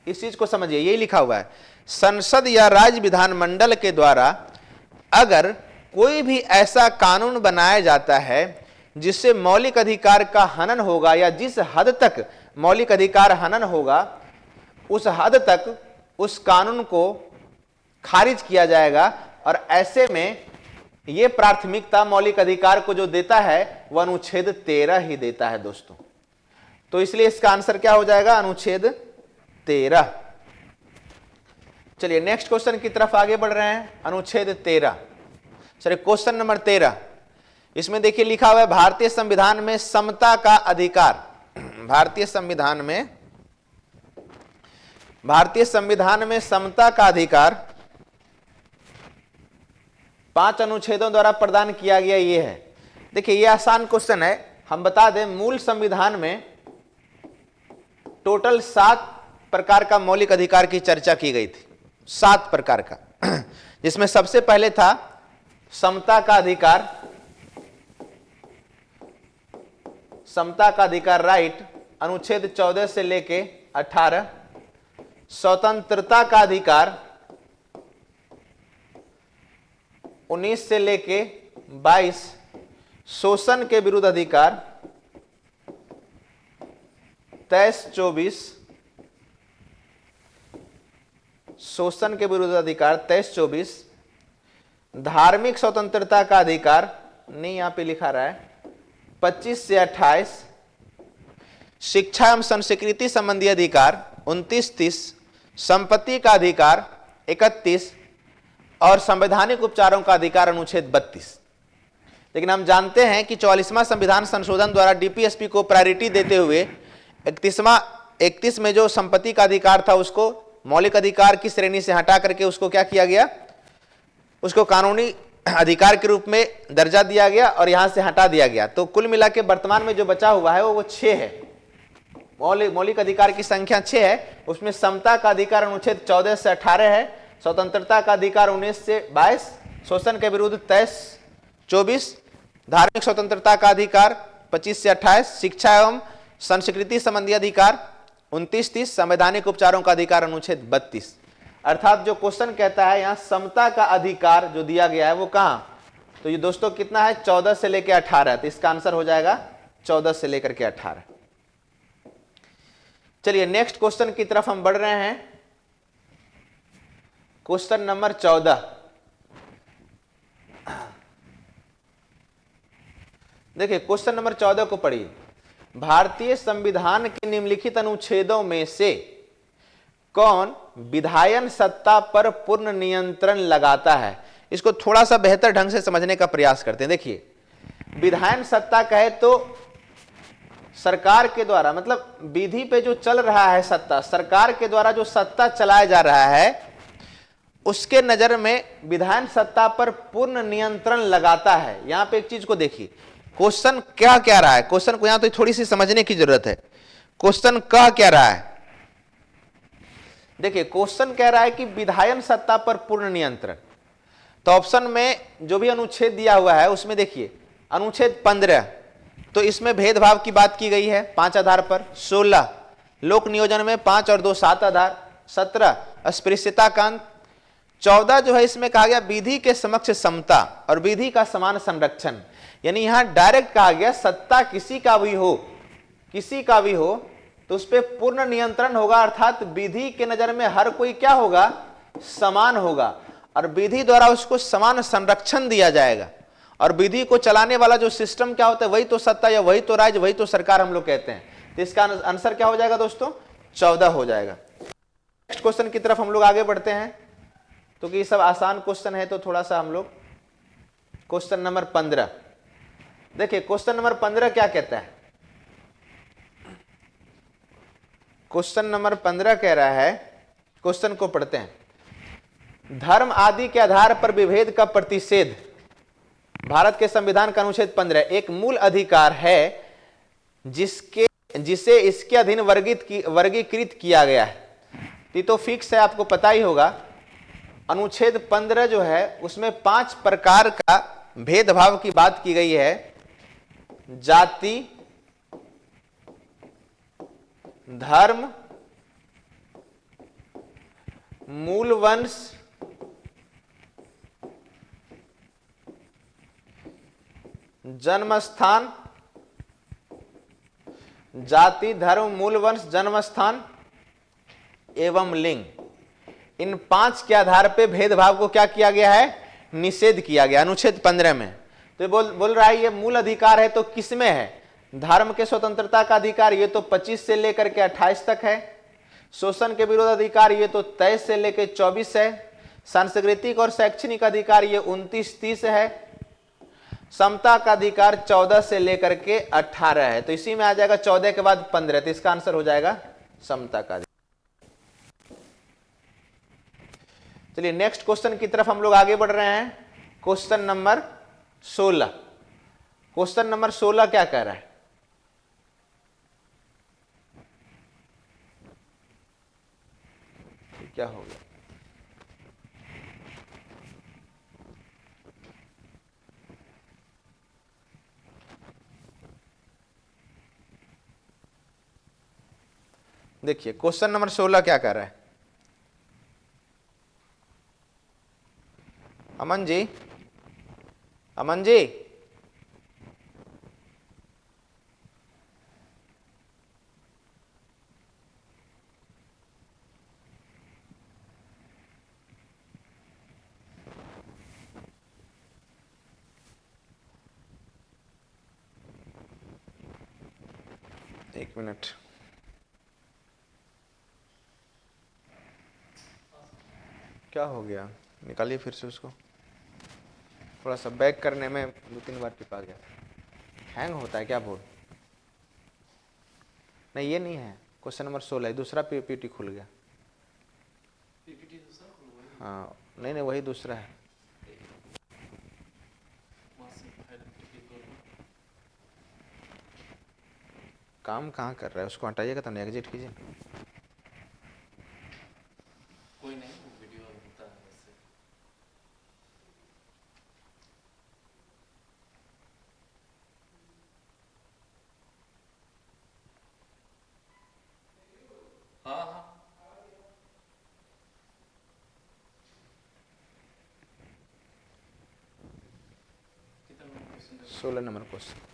इस चीज को समझिए, यही लिखा हुआ है, संसद या राज्य विधानमंडल के द्वारा अगर कोई भी ऐसा कानून बनाया जाता है जिससे मौलिक अधिकार का हनन होगा या जिस हद तक मौलिक अधिकार हनन होगा उस हद तक उस कानून को खारिज किया जाएगा। और ऐसे में यह प्राथमिकता मौलिक अधिकार को जो देता है वह अनुच्छेद 13 ही देता है दोस्तों। तो इसलिए इसका आंसर क्या हो जाएगा, अनुच्छेद 13। चलिए नेक्स्ट क्वेश्चन की तरफ आगे बढ़ रहे हैं। अनुच्छेद 13, सॉरी क्वेश्चन नंबर 13। इसमें देखिए लिखा हुआ है भारतीय संविधान में समता का अधिकार। भारतीय संविधान में भारतीय संविधान में समता का अधिकार 5 अनुच्छेदों द्वारा प्रदान किया गया ये है। देखिए ये आसान क्वेश्चन है, हम बता दें मूल संविधान में टोटल 7 प्रकार का मौलिक अधिकार की चर्चा की गई थी, 7 प्रकार का, जिसमें सबसे पहले था समता का अधिकार, समता का अधिकार राइट, अनुच्छेद 14 से लेके 18। स्वतंत्रता का अधिकार 19 से लेके 22। शोषण के विरुद्ध अधिकार 23-24। शोषण के विरुद्ध अधिकार 23-24। धार्मिक स्वतंत्रता का अधिकार नहीं, यहां पे लिखा रहा है 25 से 28। शिक्षा एवं संस्कृति संबंधी अधिकार 29-30। संपत्ति का अधिकार 31 और संवैधानिक उपचारों का अधिकार अनुच्छेद 32। लेकिन हम जानते हैं कि 44वां संविधान संशोधन द्वारा डीपीएसपी को प्रायोरिटी देते हुए 31 में जो संपत्ति का अधिकार था उसको मौलिक अधिकार की श्रेणी से हटा करके उसको क्या किया गया, उसको कानूनी अधिकार के रूप में दर्जा दिया गया और यहां से हटा दिया गया। तो कुल मिला के वर्तमान में जो बचा हुआ है वो 6 है। मौलिक अधिकार की संख्या 6 है। उसमें समता का अधिकार अनुच्छेद 14 से 18 है, स्वतंत्रता का अधिकार 19 से 22, शोषण के विरुद्ध 23-24, धार्मिक स्वतंत्रता का अधिकार 25 से 28, शिक्षा एवं संस्कृति संबंधी अधिकार 29-30, संवैधानिक उपचारों का अधिकार अनुच्छेद 32। अर्थात जो क्वेश्चन कहता है यहां समता का अधिकार जो दिया गया है वो कहां, तो ये दोस्तों कितना है 14 से लेकर 18, तो इसका आंसर हो जाएगा 14 से लेकर के 18। चलिए नेक्स्ट क्वेश्चन की तरफ हम बढ़ रहे हैं। Question number 14। देखिए क्वेश्चन नंबर 14 को पढ़िए। भारतीय संविधान के निम्नलिखित अनुच्छेदों में से कौन विधायन सत्ता पर पूर्ण नियंत्रण लगाता है? इसको थोड़ा सा बेहतर ढंग से समझने का प्रयास करते हैं। देखिए विधायन सत्ता कहे तो सरकार के द्वारा, मतलब विधि पे जो चल रहा है सत्ता, सरकार के द्वारा जो सत्ता चलाया जा रहा है उसके नजर में विधायन सत्ता पर पूर्ण नियंत्रण लगाता है। यहां पे एक चीज को देखिए, क्वेश्चन क्या कह रहा है, क्वेश्चन को यहां तो थोड़ी सी समझने की जरूरत है। क्वेश्चन क्या कह रहा है? देखिए क्वेश्चन कह रहा है कि विधायन सत्ता पर पूर्ण नियंत्रण। तो ऑप्शन में जो भी अनुच्छेद दिया हुआ है उसमें देखिए अनुच्छेद 15, तो इसमें भेदभाव की बात की गई है 5 आधार पर। 16 लोक नियोजन में 5 और 2 7 आधार। 17 अस्पृश्यता कांड। 14 जो है इसमें कहा गया विधि के समक्ष समता और विधि का समान संरक्षण। यानी यहां डायरेक्ट कहा गया सत्ता किसी का भी हो, किसी का भी हो तो उस पर पूर्ण नियंत्रण होगा, अर्थात विधि के नजर में हर कोई क्या होगा, समान होगा और विधि द्वारा उसको समान संरक्षण दिया जाएगा। और विधि को चलाने वाला जो सिस्टम क्या होता है वही तो सत्ता या वही तो राज्य, वही तो सरकार हम लोग कहते हैं। तो इसका आंसर क्या हो जाएगा दोस्तों? 14 हो जाएगा। नेक्स्ट क्वेश्चन की तरफ हम लोग आगे बढ़ते हैं, तो ये सब आसान क्वेश्चन है तो थोड़ा सा हम लोग क्वेश्चन नंबर 15 देखिए। क्वेश्चन नंबर 15 क्या कहता है? क्वेश्चन नंबर 15 कह रहा है, क्वेश्चन को पढ़ते हैं। धर्म आदि के आधार पर विभेद का प्रतिषेध भारत के संविधान का अनुच्छेद 15 एक मूल अधिकार है जिसे इसके अधीन वर्गीकृत किया गया है। ये तो फिक्स है, आपको पता ही होगा। अनुच्छेद 15 जो है उसमें 5 प्रकार का भेदभाव की बात की गई है। जाति, धर्म, मूल वंश, जन्म स्थान, जाति, धर्म, मूल वंश, जन्म स्थान एवं लिंग। इन 5 के आधार पे भेदभाव को क्या किया गया है? निषेध किया गया अनुच्छेद 15 में। तो बोल रहा है ये मूल अधिकार है तो किसमें है? धर्म के स्वतंत्रता का अधिकार ये तो 25 से लेकर के 28 तक है। शोषण के विरोध अधिकार ये तो 23 से लेकर 24 है। सांस्कृतिक और शैक्षणिक अधिकार ये 29-30 है। समता का अधिकार 14 से लेकर के 18 है। तो इसी में आ जाएगा 14 के बाद 15, तो इसका आंसर हो जाएगा समता का अधिकार। चलिए नेक्स्ट क्वेश्चन की तरफ हम लोग आगे बढ़ रहे हैं। Question number 16। क्वेश्चन नंबर 16 क्या कह रहा है? क्या हो गया? देखिए क्वेश्चन नंबर 16 क्या कर रहा है? अमन जी, अमन जी, एक मिनट। क्या हो गया? निकालिए फिर से उसको। थोड़ा सा बैक करने में 2-3 बार टिपा गया। हैंग होता है क्या बोर्ड? नहीं ये नहीं है, क्वेश्चन नंबर 16 दूसरा पीपीटी खुल गया। हाँ नहीं नहीं वही दूसरा है। काम कहाँ कर रहा है? उसको हटाइएगा तो एग्जिट कीजिए। कोई नहीं, वीडियो होता है वैसे। हाँ हाँ 16 नंबर क्वेश्चन।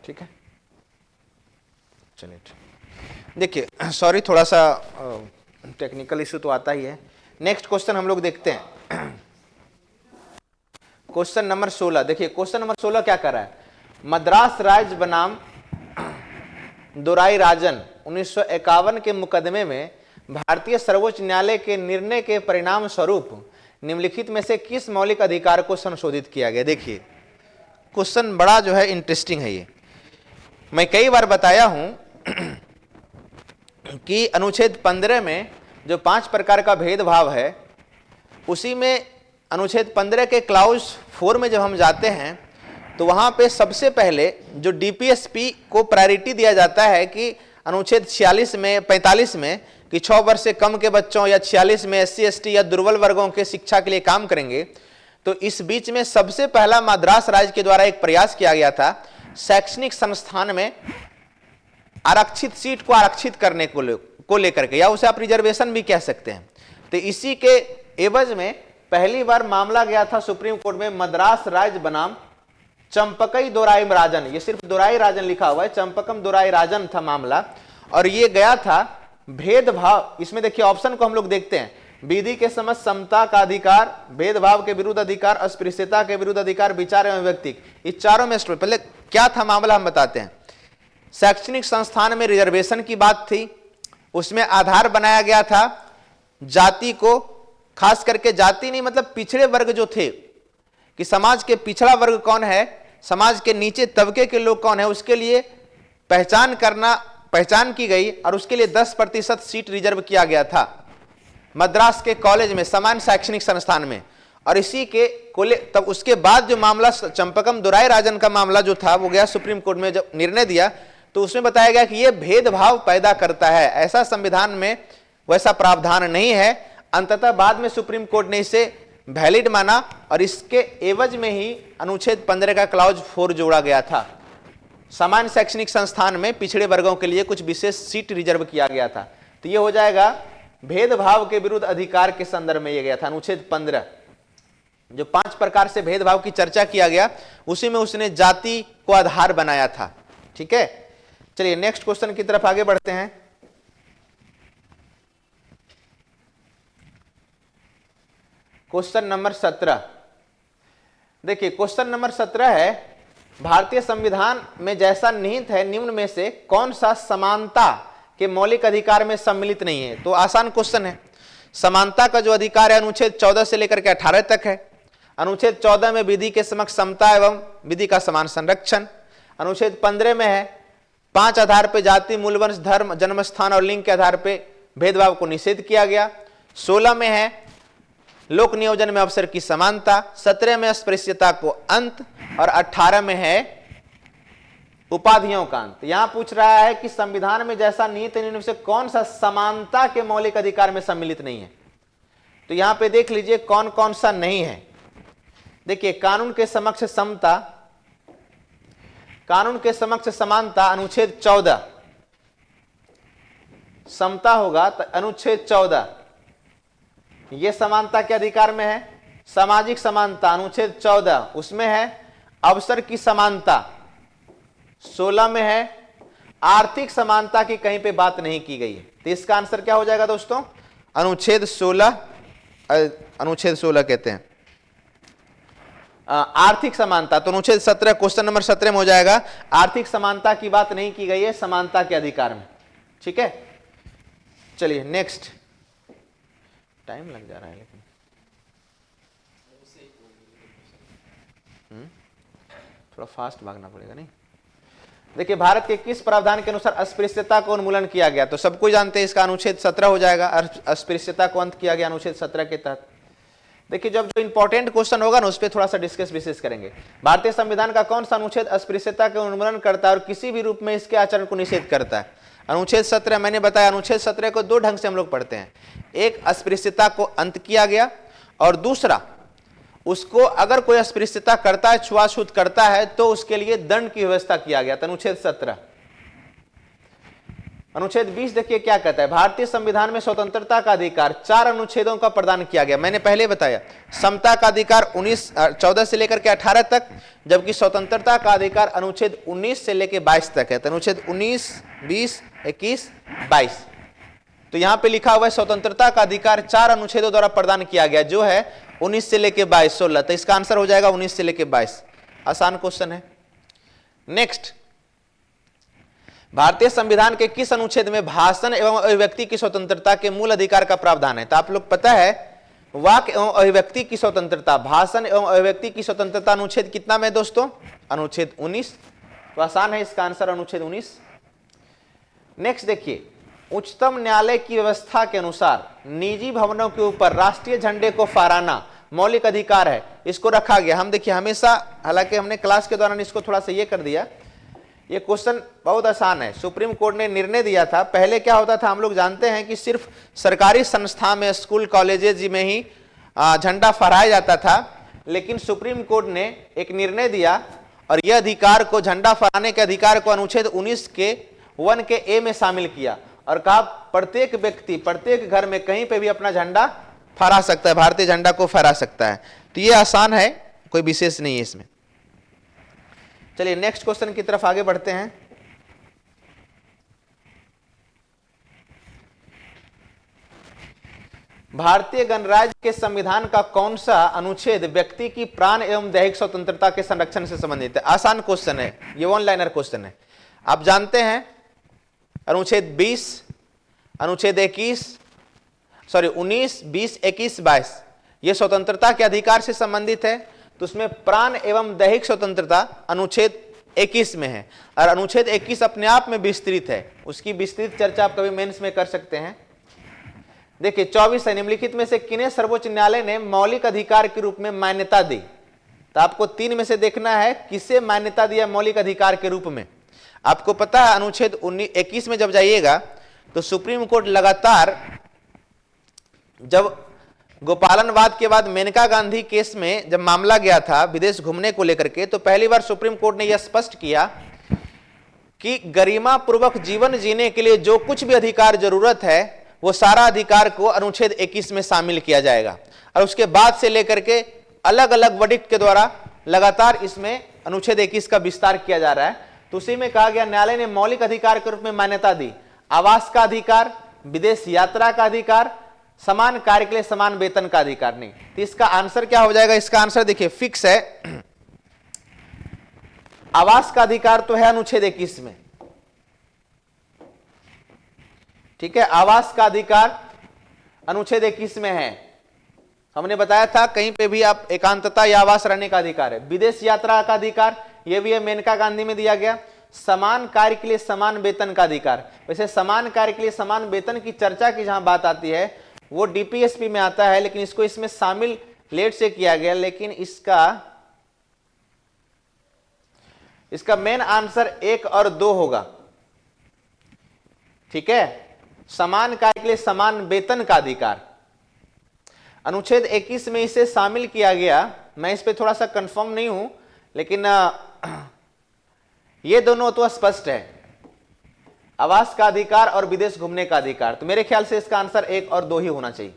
ठीक है चलिए देखिए सॉरी थोड़ा सा टेक्निकल इशू तो आता ही है। नेक्स्ट क्वेश्चन हम लोग देखते हैं। क्वेश्चन नंबर 16 देखिए क्वेश्चन नंबर 16 क्या कर रहा है? मद्रास राज्य बनाम दुराई राजन 1951 के मुकदमे में भारतीय सर्वोच्च न्यायालय के निर्णय के परिणाम स्वरूप निम्नलिखित में से किस मौलिक अधिकार को संशोधित किया गया? देखिए क्वेश्चन बड़ा जो है इंटरेस्टिंग है। ये मैं कई बार बताया हूं कि अनुच्छेद 15 में जो 5 प्रकार का भेदभाव है, उसी में अनुच्छेद 15 के क्लाउज 4 में जब हम जाते हैं तो वहां पे सबसे पहले जो डीपीएसपी को प्रायोरिटी दिया जाता है कि अनुच्छेद 45 में कि 6 वर्ष से कम के बच्चों या 46 में एससी एसटी या दुर्बल वर्गों के शिक्षा के लिए काम करेंगे। तो इस बीच में सबसे पहला मद्रास राज्य के द्वारा एक प्रयास किया गया था शैक्षणिक संस्थान में आरक्षित सीट को आरक्षित करने को लेकर के, या उसे आप रिजर्वेशन भी कह सकते हैं। तो इसी के एवज में पहली बार मामला गया था सुप्रीम कोर्ट में मद्रास राज्य बनाम चंपकई दोराई राजन। ये सिर्फ दोराई राजन लिखा हुआ है, चंपकम दोराई राजन था मामला। और ये गया था भेदभाव। इसमें देखिए ऑप्शन को हम लोग देखते हैं। विधि के समझ समता का अधिकार, भेदभाव के विरुद्ध अधिकार, अस्पृश्यता के विरुद्ध अधिकार, विचार एवं व्यक्ति, इस चारों में पहले क्या था मामला हम बताते हैं। शैक्षणिक संस्थान में रिजर्वेशन की बात थी, उसमें आधार बनाया गया था जाति को, खास करके जाति नहीं मतलब पिछड़े वर्ग जो थे कि समाज के पिछड़ा वर्ग कौन है, समाज के नीचे तबके के लोग कौन है, उसके लिए पहचान की गई और उसके लिए 10% सीट रिजर्व किया गया था मद्रास के कॉलेज में, समान शैक्षणिक संस्थान में। और इसी के तब उसके बाद जो मामला चंपकम दोराई राजन का मामला जो था वो गया सुप्रीम कोर्ट में, जब निर्णय दिया तो उसमें बताया गया कि यह भेदभाव पैदा करता है, ऐसा संविधान में वैसा प्रावधान नहीं है। अंततः बाद में सुप्रीम कोर्ट ने इसे वैलिड माना और इसके एवज में ही अनुच्छेद 15 का क्लाउज 4 जोड़ा गया था। समान शैक्षणिक संस्थान में पिछड़े वर्गों के लिए कुछ विशेष सीट रिजर्व किया गया था। तो यह हो जाएगा भेदभाव के विरुद्ध अधिकार के संदर्भ में यह गया था अनुच्छेद 15। जो 5 प्रकार से भेदभाव की चर्चा किया गया उसी में उसने जाति को आधार बनाया था। ठीक है चलिए नेक्स्ट क्वेश्चन की तरफ आगे बढ़ते हैं। क्वेश्चन नंबर 17 देखिए क्वेश्चन नंबर 17 है भारतीय संविधान में जैसा निहित है निम्न में से कौन सा समानता के मौलिक अधिकार में सम्मिलित नहीं है? तो आसान क्वेश्चन है। समानता का जो अधिकार है अनुच्छेद 14 से लेकर के 18 तक है। अनुच्छेद 14 में विधि के समक्ष समता एवं विधि का समान संरक्षण, अनुच्छेद 15 में है 5 आधार पे जाति, मूल वंश, धर्म, जन्म स्थान और लिंग के आधार पे भेदभाव को निषेध किया गया। 16 में है लोक नियोजन में अवसर की समानता, 17 में अस्पृश्यता को अंत और 18 में है उपाधियों का अंत। यहां पूछ रहा है कि संविधान में जैसा निहित नियम से कौन सा समानता के मौलिक अधिकार में सम्मिलित नहीं है। तो यहां पे देख लीजिए कौन कौन सा नहीं है। देखिए, कानून के समक्ष समता, कानून के समक्ष समानता अनुच्छेद 14, समता होगा तो अनुच्छेद 14 यह समानता के अधिकार में है। सामाजिक समानता अनुच्छेद 14 उसमें है। अवसर की समानता 16 में है। आर्थिक समानता की कहीं पे बात नहीं की गई है, तो इसका आंसर क्या हो जाएगा दोस्तों? अनुच्छेद 16, अनुच्छेद 16 कहते हैं आर्थिक समानता, तो अनुच्छेद 17 क्वेश्चन नंबर 17 में हो जाएगा। आर्थिक समानता की बात नहीं की गई है समानता के अधिकार में। ठीक है, चलिए नेक्स्ट। टाइम लग जा रहा है लेकिन थोड़ा फास्ट भागना पड़ेगा नहीं। देखिए, भारत के किस प्रावधान के अनुसार अस्पृश्यता को उन्मूलन किया गया? तो सबको जानते हैं इसका अनुच्छेद 17 हो जाएगा। अस्पृश्यता को अंत किया गया अनुच्छेद 17 के तहत। देखिए, जब जो इंपॉर्टेंट क्वेश्चन होगा ना उस पर थोड़ा सा डिस्कस विशेष करेंगे। भारतीय संविधान का कौन सा अनुच्छेद अस्पृश्यता के उन्मूलन करता है और किसी भी रूप में इसके आचरण को निषेध करता है? अनुच्छेद 17। मैंने बताया अनुच्छेद 17 को दो ढंग से हम लोग पढ़ते हैं। एक, अस्पृश्यता को अंत किया गया, और दूसरा, उसको अगर कोई अस्पृश्यता करता है, छुआछूत करता है, तो उसके लिए दंड की व्यवस्था किया गया। अनुच्छेद 17। अनुच्छेद 20 देखिए क्या कहता है। भारतीय संविधान में स्वतंत्रता का अधिकार 4 अनुच्छेदों का प्रदान किया गया। मैंने पहले बताया समता का अधिकार 14 से लेकर के 18 तक, जबकि स्वतंत्रता का अधिकार अनुच्छेद 19 से लेकर 22 तक है। तो अनुच्छेद 19, 20, 21, 22। तो यहां पे लिखा हुआ है स्वतंत्रता का अधिकार 4 अनुच्छेदों द्वारा प्रदान किया गया, जो है 19 से लेकर 22, 16। तो इसका आंसर हो जाएगा 19 से लेकर 22। आसान क्वेश्चन है। नेक्स्ट, भारतीय संविधान के किस अनुच्छेद में भाषण एवं अभिव्यक्ति की स्वतंत्रता के मूल अधिकार का प्रावधान है? तो आप लोग पता है वाक एवं अभिव्यक्ति की स्वतंत्रता, भाषण एवं अभिव्यक्ति की स्वतंत्रता अनुच्छेद कितना में दोस्तों? अनुच्छेद 19। तो आसान है, इसका आंसर अनुच्छेद 19। नेक्स्ट देखिए, उच्चतम न्यायालय की व्यवस्था के अनुसार निजी भवनों के ऊपर राष्ट्रीय झंडे को फहराना मौलिक अधिकार है, इसको रखा गया। हम देखिए हमेशा, हालांकि हमने क्लास के दौरान इसको थोड़ा सा ये कर दिया, ये क्वेश्चन बहुत आसान है। सुप्रीम कोर्ट ने निर्णय दिया था। पहले क्या होता था हम लोग जानते हैं कि सिर्फ सरकारी संस्था में, स्कूल कॉलेजेस में ही झंडा फहराया जाता था, लेकिन सुप्रीम कोर्ट ने एक निर्णय दिया और यह अधिकार को, झंडा फहराने के अधिकार को अनुच्छेद 19 के 1 के ए में शामिल किया और कहा प्रत्येक व्यक्ति प्रत्येक घर में कहीं पे भी अपना झंडा फहरा सकता है, भारतीय झंडा को फहरा सकता है। तो ये आसान है, कोई विशेष नहीं है इसमें। चलिए नेक्स्ट क्वेश्चन की तरफ आगे बढ़ते हैं। भारतीय गणराज्य के संविधान का कौन सा अनुच्छेद व्यक्ति की प्राण एवं दैहिक स्वतंत्रता के संरक्षण से संबंधित है? आसान क्वेश्चन है, ये वन लाइनर क्वेश्चन है। आप जानते हैं अनुच्छेद 20, अनुच्छेद 19, 20, 21, 22 ये स्वतंत्रता के अधिकार से संबंधित है। तो उसमें प्राण एवं दैहिक स्वतंत्रता अनुच्छेद 21 में है, और अनुच्छेद 21 अपने आप में विस्तृत है। उसकी विस्तृत चर्चा आप कभी मेंस में कर सकते हैं। देखिए 24 है, निम्नलिखित में से किन्हें सर्वोच्च न्यायालय ने मौलिक अधिकार के रूप में मान्यता दी? तो आपको 3 में से देखना है किसे मान्यता दिया मौलिक अधिकार के रूप में। आपको पता है अनुच्छेद 21 में जब जाइएगा तो सुप्रीम कोर्ट लगातार, जब गोपालनवाद के बाद मेनका गांधी केस में जब मामला गया था विदेश घूमने को लेकर के, तो पहली बार सुप्रीम कोर्ट ने यह स्पष्ट किया कि गरिमा पूर्वक जीवन जीने के लिए जो कुछ भी अधिकार जरूरत है वो सारा अधिकार को अनुच्छेद 21 में शामिल किया जाएगा। और उसके बाद से लेकर के अलग अलग वर्डिक्ट के द्वारा लगातार इसमें अनुच्छेद 21 का विस्तार किया जा रहा है। तो उसी में कहा गया न्यायालय ने मौलिक अधिकार के रूप में मान्यता दी आवास का अधिकार, विदेश यात्रा का अधिकार, समान कार्य के लिए समान वेतन का अधिकार नहीं। तो इसका आंसर क्या हो जाएगा? इसका आंसर देखिए फिक्स है, आवास का अधिकार तो है अनुच्छेद 21 में, ठीक है, आवास का अधिकार अनुच्छेद 21 में है। हमने बताया था कहीं पे भी आप एकांतता या आवास रहने का अधिकार है। विदेश यात्रा का अधिकार ये भी है मेनका गांधी में दिया गया, समान कार्य के लिए समान वेतन का अधिकार। वैसे समान कार्य के लिए समान वेतन की चर्चा की जहां बात आती है वो डीपीएसपी में आता है, लेकिन इसको इसमें शामिल लेट से किया गया, लेकिन इसका मेन आंसर 1 और 2 होगा। ठीक है, समान कार्य के लिए समान वेतन का अधिकार, अनुच्छेद 21 में इसे शामिल किया गया। मैं इस पे थोड़ा सा कंफर्म नहीं हूं, लेकिन ये दोनों तो स्पष्ट है, आवास का अधिकार और विदेश घूमने का अधिकार। तो मेरे ख्याल से इसका आंसर 1 और 2 ही होना चाहिए।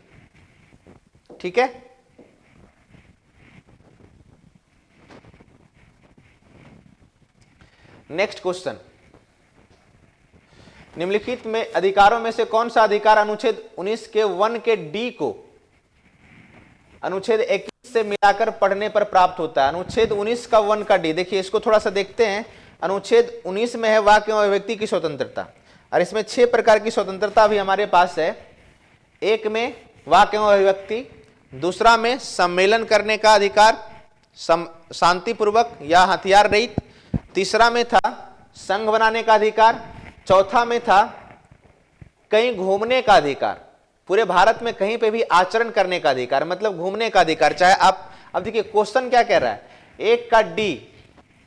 ठीक है, नेक्स्ट क्वेश्चन, निम्नलिखित में अधिकारों में से कौन सा अधिकार अनुच्छेद 19 के 1 के डी को अनुच्छेद 21 से मिलाकर पढ़ने पर प्राप्त होता है? अनुच्छेद 19 का 1 का डी, देखिए इसको थोड़ा सा देखते हैं। अनुच्छेद 19 में है वाक्य एवं अभिव्यक्ति की स्वतंत्रता, और इसमें 6 प्रकार की स्वतंत्रता भी हमारे पास है। एक में वाक्य एवं अभिव्यक्ति, दूसरा में सम्मेलन करने का अधिकार शांतिपूर्वक या हथियार रहित, तीसरा में था संघ बनाने का अधिकार, चौथा में था कहीं घूमने का अधिकार, पूरे भारत में कहीं पे भी आचरण करने का अधिकार, मतलब घूमने का अधिकार। चाहे आप, अब देखिए क्वेश्चन क्या कह रहा है, 1 का डी,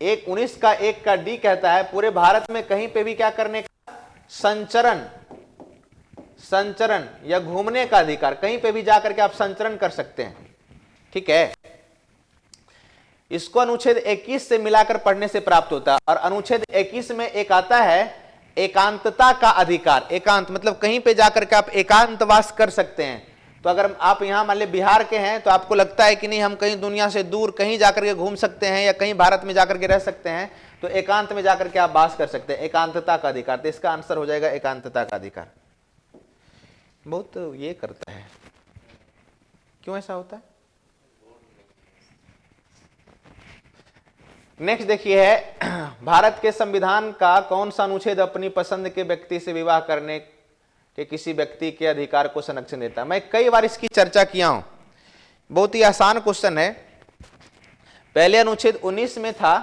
19 का 1 का डी कहता है पूरे भारत में कहीं पे भी क्या करने का, संचरण या घूमने का अधिकार, कहीं पे भी जाकर के आप संचरण कर सकते हैं। ठीक है, इसको अनुच्छेद 21 से मिलाकर पढ़ने से प्राप्त होता है। और अनुच्छेद 21 में एक आता है एकांतता का अधिकार, एकांत मतलब कहीं पे जाकर के आप एकांतवास कर सकते हैं। तो अगर आप यहां मान लीजिए बिहार के हैं, तो आपको लगता है कि नहीं हम कहीं दुनिया से दूर कहीं जाकर के घूम सकते हैं या कहीं भारत में जाकर के रह सकते हैं, तो एकांत में जाकर के आप वास कर सकते हैं, एकांतता का अधिकार। तो इसका आंसर हो जाएगा एकांतता का अधिकार। बहुत ये करता है, क्यों ऐसा होता है? नेक्स्ट देखिए है, भारत के संविधान का कौन सा अनुच्छेद अपनी पसंद के व्यक्ति से विवाह करने के किसी व्यक्ति के अधिकार को संरक्षण देता है? मैं कई बार इसकी चर्चा किया हूं, बहुत ही आसान क्वेश्चन है। पहले अनुच्छेद 19 में था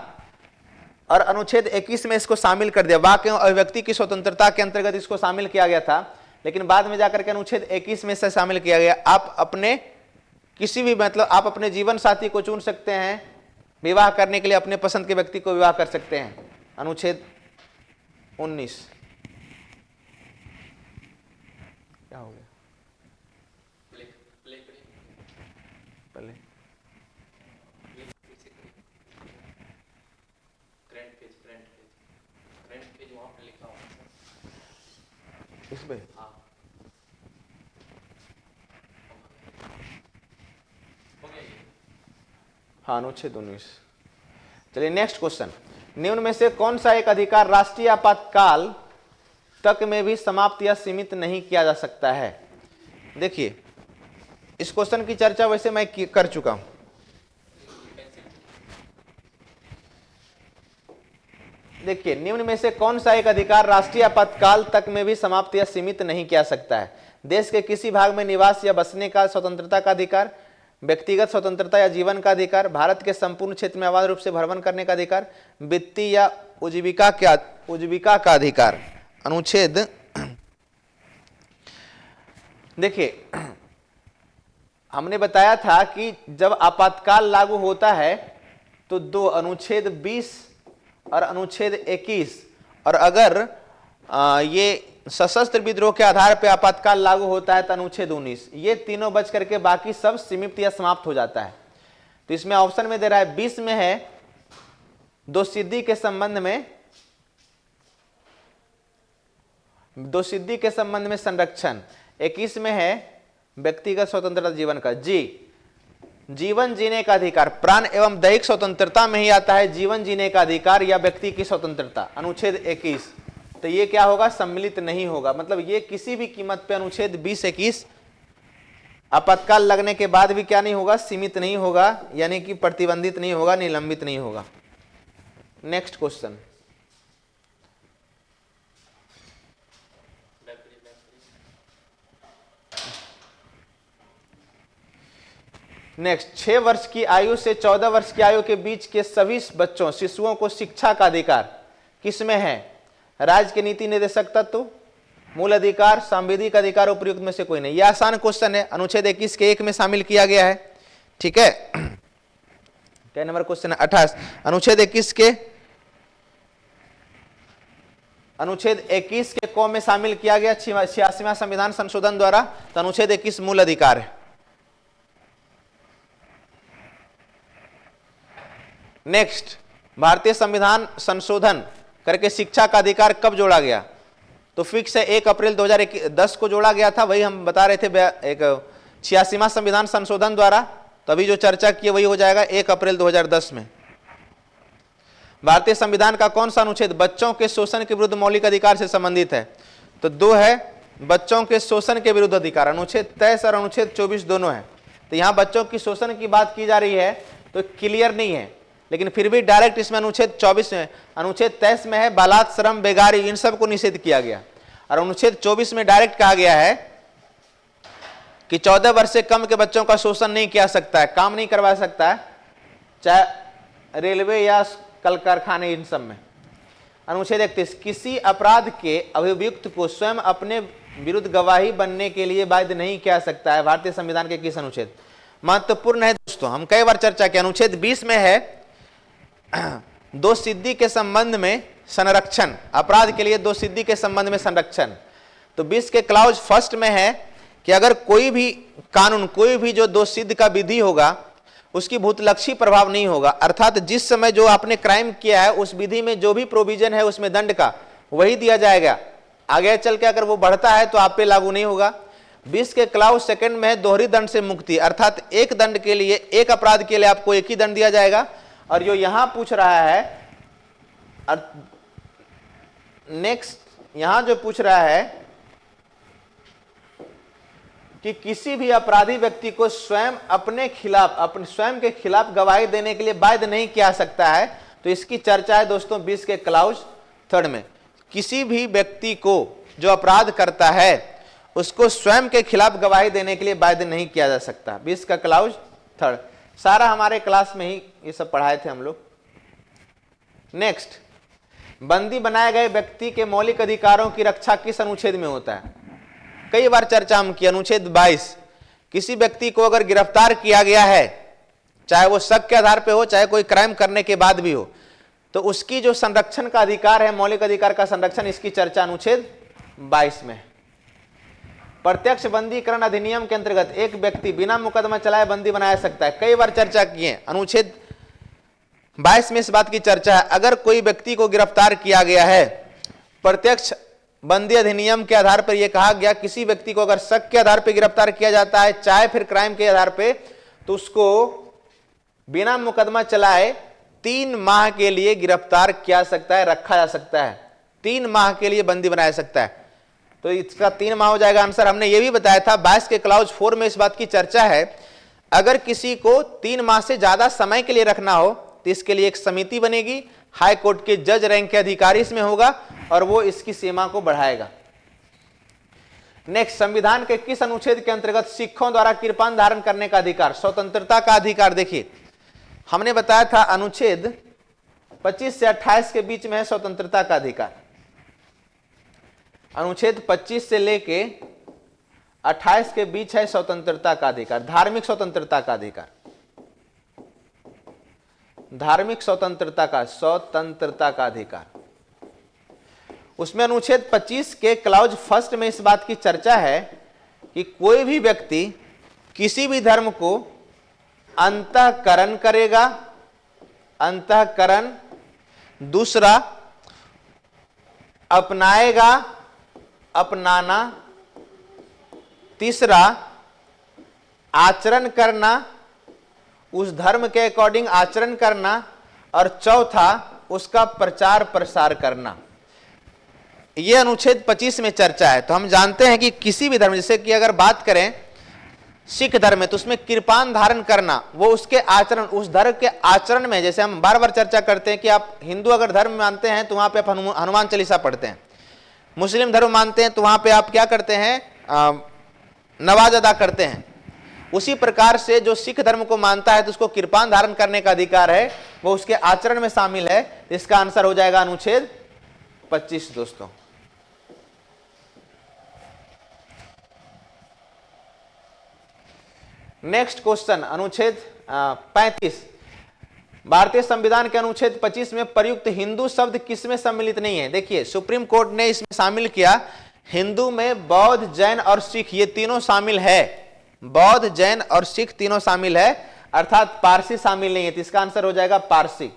और अनुच्छेद 21 में इसको शामिल कर दिया, वाक्य एवं अभिव्यक्ति की स्वतंत्रता के अंतर्गत इसको शामिल किया गया था, लेकिन बाद में जाकर के अनुच्छेद 21 में से शामिल किया गया। आप अपने किसी भी, मतलब आप अपने जीवन साथी को चुन सकते हैं, विवाह करने के लिए अपने पसंद के व्यक्ति को विवाह कर सकते हैं। अनुच्छेद 19 क्या हो गया? पहले इस पे हाँ, अनुच्छेद 19। चलिए नेक्स्ट क्वेश्चन, निम्न में से कौन सा एक अधिकार राष्ट्रीय आपातकाल तक में भी समाप्त या सीमित नहीं किया जा सकता है? देखिए इस क्वेश्चन की चर्चा वैसे मैं कर चुका हूं। देखिए, निम्न में से कौन सा एक अधिकार राष्ट्रीय आपातकाल तक में भी समाप्त या सीमित नहीं किया सकता है? देश के किसी भाग में निवास या बसने का स्वतंत्रता का अधिकार, व्यक्तिगत स्वतंत्रता या जीवन का अधिकार, भारत के संपूर्ण क्षेत्र में अबाध रूप से भ्रमण करने का अधिकार, वित्तीय या उजीविका का अधिकार। अनुच्छेद देखिए, हमने बताया था कि जब आपातकाल लागू होता है तो दो, अनुच्छेद 20 और अनुच्छेद 21, और अगर ये सशस्त्र विद्रोह के आधार पर आपातकाल लागू होता है तो अनुच्छेद 19। ये तीनों बच करके बाकी सब सीमित या समाप्त हो जाता है। तो इसमें ऑप्शन में दे रहा है 20 में है दोषसिद्धि के संबंध में संरक्षण, 21 में है व्यक्तिगत स्वतंत्रता जीवन का, जीवन जीने का अधिकार, प्राण एवं दैहिक स्वतंत्रता में ही आता है जीवन जीने का अधिकार या व्यक्ति की स्वतंत्रता, अनुच्छेद 21। तो ये क्या होगा? सम्मिलित नहीं होगा, मतलब ये किसी भी कीमत पे अनुच्छेद 20-21 आपातकाल लगने के बाद भी क्या नहीं होगा? सीमित नहीं होगा, यानी कि प्रतिबंधित नहीं होगा, निलंबित नहीं होगा। नेक्स्ट क्वेश्चन, नेक्स्ट, 6 वर्ष की आयु से 14 वर्ष की आयु के बीच के सभी बच्चों शिशुओं को शिक्षा का अधिकार किसमें है? राज्य के नीति निर्देशक तत्व, मूल अधिकार, सांविधिक अधिकार, उपयुक्त में से कोई नहीं। यह आसान क्वेश्चन है, अनुच्छेद 21 के 1 में शामिल किया गया है। ठीक है, क्या नंबर क्वेश्चन है? 28। अनुच्छेद 21 के कौन में शामिल किया गया? 86वां संविधान संशोधन द्वारा। तो अनुच्छेद 21 मूल अधिकार है। नेक्स्ट, भारतीय संविधान संशोधन करके शिक्षा का अधिकार कब जोड़ा गया? तो फिक्स है 1 अप्रैल 2010 को जोड़ा गया था। वही हम बता रहे थे एक 86वां संविधान संशोधन द्वारा। तभी जो चर्चा की वही हो जाएगा 1 अप्रैल 2010 में। भारतीय संविधान का कौन सा अनुच्छेद बच्चों के शोषण के विरुद्ध मौलिक अधिकार से संबंधित है? तो 2 है, बच्चों के शोषण के विरुद्ध अधिकार। अनुच्छेद 23 और अनुच्छेद 24 दोनों है। तो यहां बच्चों की शोषण की बात की जा रही है तो क्लियर नहीं है, लेकिन फिर भी डायरेक्ट इसमें अनुच्छेद 24 में, अनुच्छेद 23 में है बालात, श्रम, बेगारी, इन सब को निषेध किया गया। और अनुच्छेद 24 में डायरेक्ट कहा गया है कि 14 वर्ष से कम के बच्चों का शोषण नहीं किया सकता है, काम नहीं करवा सकता है, चाहे रेलवे या कल कारखाने, इन सब में। अनुच्छेद 31, किसी अपराध के अभियुक्त को स्वयं अपने विरुद्ध गवाही बनने के लिए बाध्य नहीं किया सकता है। भारतीय संविधान के किस अनुच्छेद? महत्वपूर्ण है दोस्तों, हम कई बार चर्चा की। अनुच्छेद 20 में है दोषसिद्धि के संबंध में संरक्षण, अपराध के लिए दोषसिद्धि के संबंध में संरक्षण। तो 20 के क्लाउज फर्स्ट में है कि अगर कोई भी कानून, कोई भी जो दोषसिद्ध का विधि होगा उसकी भूतलक्षी प्रभाव नहीं होगा, अर्थात जिस समय जो आपने क्राइम किया है उस विधि में जो भी प्रोविजन है उसमें दंड का वही दिया जाएगा। आगे चल के अगर वो बढ़ता है तो आप पे लागू नहीं होगा। 20 के क्लाउज सेकंड में है दोहरी दंड से मुक्ति, अर्थात एक दंड के लिए, एक अपराध के लिए आपको एक ही दंड दिया जाएगा। और जो यहां पूछ रहा है, नेक्स्ट यहां जो पूछ रहा है कि किसी भी अपराधी व्यक्ति को स्वयं अपने खिलाफ, अपने स्वयं के खिलाफ गवाही देने के लिए बाध्य नहीं किया सकता है। तो इसकी चर्चा है दोस्तों 20 के क्लाउज थर्ड में। किसी भी व्यक्ति को जो अपराध करता है उसको स्वयं के खिलाफ गवाही देने के लिए बाध्य नहीं किया जा सकता। 20 का क्लाउज थर्ड, सारा हमारे क्लास में ही ये सब पढ़ाए थे हम लोग। नेक्स्ट, बंदी बनाए गए व्यक्ति के मौलिक अधिकारों की रक्षा किस अनुच्छेद में होता है? कई बार चर्चा हम की। अनुच्छेद 22, किसी व्यक्ति को अगर गिरफ्तार किया गया है, चाहे वो शक के आधार पे हो, चाहे कोई क्राइम करने के बाद भी हो, तो उसकी जो संरक्षण का अधिकार है, मौलिक अधिकार का संरक्षण, इसकी चर्चा अनुच्छेद 22 में है। प्रत्यक्ष बंदीकरण अधिनियम के अंतर्गत एक व्यक्ति बिना मुकदमा चलाए बंदी बनाया सकता है। कई बार चर्चा की है। अनुच्छेद 22 में इस बात की चर्चा है, अगर कोई व्यक्ति को गिरफ्तार किया गया है, प्रत्यक्ष बंदी अधिनियम के आधार पर यह कहा गया किसी व्यक्ति को अगर शक के आधार पर गिरफ्तार किया जाता है, चाहे फिर क्राइम के आधार पर, तो उसको बिना मुकदमा चलाए 3 माह के लिए गिरफ्तार किया सकता है, रखा जा सकता है। 3 माह के लिए बंदी बनाया सकता है। तो इसका 3 माह हो जाएगा आंसर। हमने ये भी बताया था 22 के क्लाउज 4 में इस बात की चर्चा है, अगर किसी को 3 माह से ज्यादा समय के लिए रखना हो तो इसके लिए एक समिति बनेगी, हाई कोर्ट के जज रैंक के अधिकारी इसमें होगा और वो इसकी सीमा को बढ़ाएगा। नेक्स्ट, संविधान के किस अनुच्छेद के अंतर्गत सिखों द्वारा कृपाण धारण करने का अधिकार, स्वतंत्रता का अधिकार? देखिए हमने बताया था अनुच्छेद 25 से 28 के बीच में है स्वतंत्रता का अधिकार। अनुच्छेद 25 से लेके 28 के बीच है स्वतंत्रता का अधिकार, धार्मिक स्वतंत्रता का अधिकार, धार्मिक स्वतंत्रता का अधिकार। उसमें अनुच्छेद 25 के क्लाउज फर्स्ट में इस बात की चर्चा है कि कोई भी व्यक्ति किसी भी धर्म को अंतःकरण करेगा, अंतःकरण, दूसरा अपनाएगा, अपनाना, तीसरा आचरण करना, उस धर्म के अकॉर्डिंग आचरण करना, और चौथा उसका प्रचार प्रसार करना। यह अनुच्छेद 25 में चर्चा है। तो हम जानते हैं कि किसी भी धर्म, जैसे कि अगर बात करें सिख धर्म में, तो उसमें कृपाण धारण करना, वो उसके आचरण, उस धर्म के आचरण में, जैसे हम बार बार चर्चा करते हैं कि आप हिंदू अगर धर्म मानते हैं तो वहां पे आप हनुमान चालीसा पढ़ते हैं, मुस्लिम धर्म मानते हैं तो वहां पे आप क्या करते हैं, नमाज अदा करते हैं। उसी प्रकार से जो सिख धर्म को मानता है तो उसको कृपान धारण करने का अधिकार है, वो उसके आचरण में शामिल है। इसका आंसर हो जाएगा अनुच्छेद 25 दोस्तों। नेक्स्ट क्वेश्चन अनुच्छेद 35। भारतीय संविधान के अनुच्छेद 25 में प्रयुक्त हिंदू शब्द किसमें सम्मिलित नहीं है? देखिए सुप्रीम कोर्ट ने इसमें शामिल किया, हिंदू में बौद्ध, जैन और सिख ये तीनों शामिल है। बौद्ध, जैन और सिख तीनों शामिल है, अर्थात पारसी शामिल नहीं है, तो इसका आंसर हो जाएगा पारसी।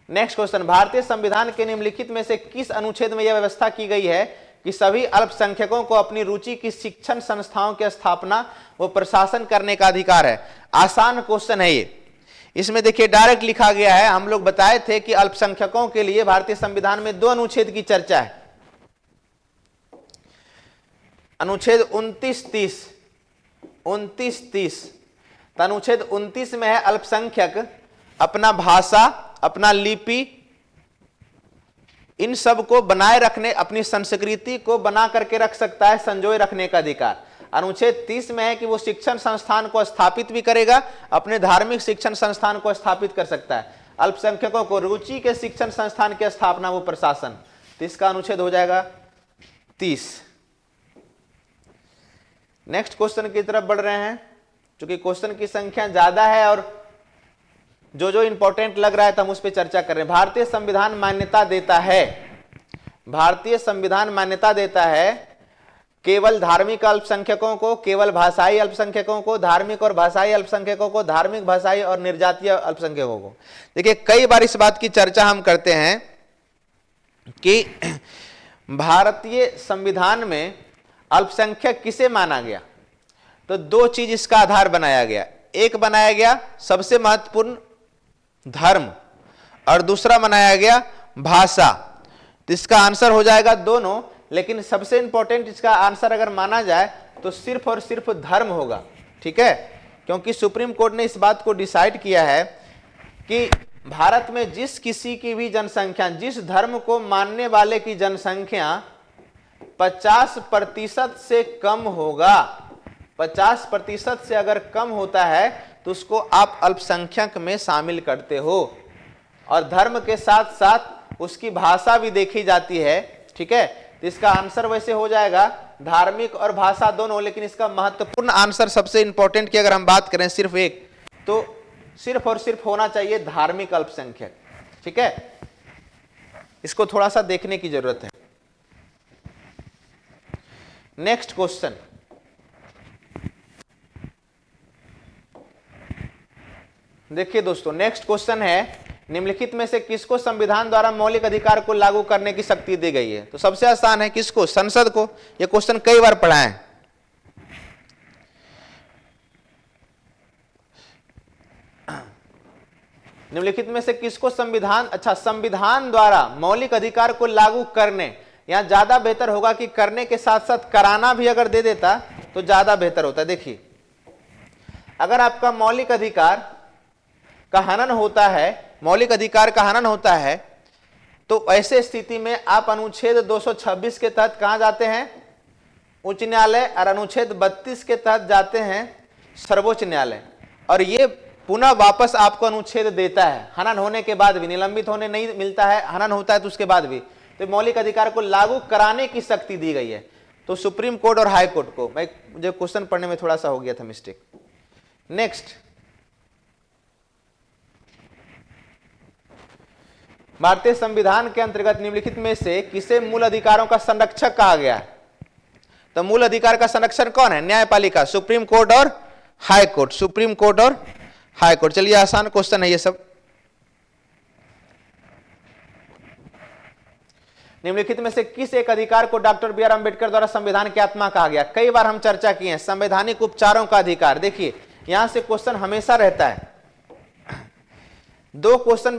नेक्स्ट क्वेश्चन, भारतीय संविधान के निम्नलिखित में से किस अनुच्छेद में यह व्यवस्था की गई है कि सभी अल्पसंख्यकों को अपनी रुचि की शिक्षण संस्थाओं की स्थापना व प्रशासन करने का अधिकार है? आसान क्वेश्चन है ये। इसमें देखिए डायरेक्ट लिखा गया है, हम लोग बताए थे कि अल्पसंख्यकों के लिए भारतीय संविधान में 2 अनुच्छेद की चर्चा है, अनुच्छेद 29-30। तो अनुच्छेद 29 में है अल्पसंख्यक अपना भाषा, अपना लिपि, इन सब को बनाए रखने, अपनी संस्कृति को बना करके रख सकता है, संजोए रखने का अधिकार। अनुच्छेद 30 में है कि वो शिक्षण संस्थान को स्थापित भी करेगा, अपने धार्मिक शिक्षण संस्थान को स्थापित कर सकता है। अल्पसंख्यकों को रुचि के शिक्षण संस्थान की स्थापना वो प्रशासन, तो इसका अनुच्छेद हो जाएगा 30। नेक्स्ट क्वेश्चन की तरफ बढ़ रहे हैं, क्योंकि क्वेश्चन की संख्या ज्यादा है और जो इंपॉर्टेंट लग रहा है तो हम उस पर चर्चा कर रहे हैं। भारतीय संविधान मान्यता देता है, भारतीय संविधान मान्यता देता है केवल धार्मिक अल्पसंख्यकों को, केवल भाषाई अल्पसंख्यकों को, धार्मिक और भाषाई अल्पसंख्यकों को, धार्मिक, भाषाई और निर्जातीय अल्पसंख्यकों को। देखिए कई बार इस बात की चर्चा हम करते हैं कि भारतीय संविधान में अल्पसंख्यक किसे माना गया, तो 2 चीज इसका आधार बनाया गया। एक बनाया गया सबसे महत्वपूर्ण धर्म और दूसरा बनाया गया भाषा। तो इसका आंसर हो जाएगा दोनों, लेकिन सबसे इंपॉर्टेंट इसका आंसर अगर माना जाए तो सिर्फ और सिर्फ धर्म होगा, ठीक है। क्योंकि सुप्रीम कोर्ट ने इस बात को डिसाइड किया है कि भारत में जिस किसी की भी जनसंख्या, जिस धर्म को मानने वाले की जनसंख्या 50% से कम होगा, 50% से अगर कम होता है तो उसको आप अल्पसंख्यक में शामिल करते हो, और धर्म के साथ साथ उसकी भाषा भी देखी जाती है, ठीक है। तो इसका आंसर वैसे हो जाएगा धार्मिक और भाषा दोनों, लेकिन इसका महत्वपूर्ण आंसर सबसे इंपॉर्टेंट की अगर हम बात करें सिर्फ एक, तो सिर्फ और सिर्फ होना चाहिए धार्मिक अल्पसंख्यक, ठीक है। इसको थोड़ा सा देखने की जरूरत है। नेक्स्ट क्वेश्चन, देखिए दोस्तों नेक्स्ट क्वेश्चन है, निम्नलिखित में से किसको संविधान द्वारा मौलिक अधिकार को लागू करने की शक्ति दी गई है? तो सबसे आसान है, किसको? संसद को। यह क्वेश्चन कई बार पढ़ा है। निम्नलिखित में से किसको संविधान, अच्छा संविधान द्वारा मौलिक अधिकार को लागू करने, यहां ज्यादा बेहतर होगा कि करने के साथ साथ कराना भी अगर दे देता तो ज्यादा बेहतर होता। देखिए अगर आपका मौलिक अधिकार का हनन होता है, मौलिक अधिकार का हनन होता है, तो ऐसे स्थिति में आप अनुच्छेद 226 के तहत कहां जाते हैं? उच्च न्यायालय, और अनुच्छेद 32 के तहत जाते हैं सर्वोच्च न्यायालय, और ये पुनः वापस आपको अनुच्छेद देता है, हनन होने के बाद भी, निलंबित होने नहीं मिलता है, हनन होता है तो उसके बाद भी। तो मौलिक अधिकार को लागू कराने की शक्ति दी गई है। तो सुप्रीम कोर्ट और हाई कोर्ट को, मुझे क्वेश्चन पढ़ने में थोड़ा सा हो गया था मिस्टेक। नेक्स्ट, भारतीय संविधान के अंतर्गत निम्नलिखित में से किसे मूल अधिकारों का संरक्षक कहा गया है? तो मूल अधिकार का संरक्षण कौन है? न्यायपालिका, सुप्रीम कोर्ट और हाई कोर्ट, सुप्रीम कोर्ट और हाई कोर्ट। चलिए आसान क्वेश्चन है ये सब। निम्नलिखित में से किस एक अधिकार को डॉक्टर बी आर अम्बेडकर द्वारा संविधान की आत्मा कहा गया? कई बार हम चर्चा की है, संवैधानिक उपचारों का अधिकार। देखिए यहां से क्वेश्चन हमेशा रहता है, 2 क्वेश्चन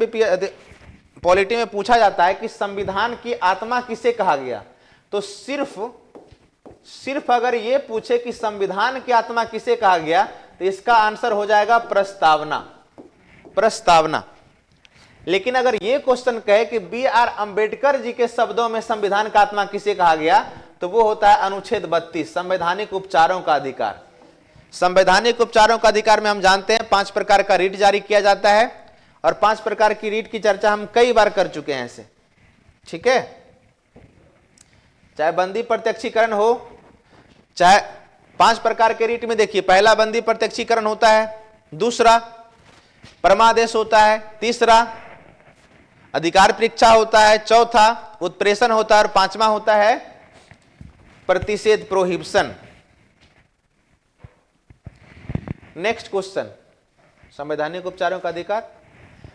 पॉलिटी में पूछा जाता है कि संविधान की आत्मा किसे कहा गया। तो सिर्फ अगर यह पूछे कि संविधान की आत्मा किसे कहा गया तो इसका आंसर हो जाएगा प्रस्तावना, प्रस्तावना। लेकिन अगर यह क्वेश्चन कहे कि बी आर अंबेडकर जी के शब्दों में संविधान का आत्मा किसे कहा गया, तो वो होता है अनुच्छेद 32, संवैधानिक उपचारों का अधिकार। संवैधानिक उपचारों का अधिकार में हम जानते हैं 5 प्रकार का रीट जारी किया जाता है और 5 प्रकार की रीट की चर्चा हम कई बार कर चुके हैं ऐसे, ठीक है। चाहे बंदी प्रत्यक्षीकरण हो, चाहे 5 प्रकार के रीट में देखिए, पहला बंदी प्रत्यक्षीकरण होता है, दूसरा परमादेश होता है, तीसरा अधिकार परीक्षा होता है, चौथा उत्प्रेषण होता है और 5वां होता है प्रतिषेध प्रोहिबिशन। नेक्स्ट क्वेश्चन, संवैधानिक उपचारों का अधिकार।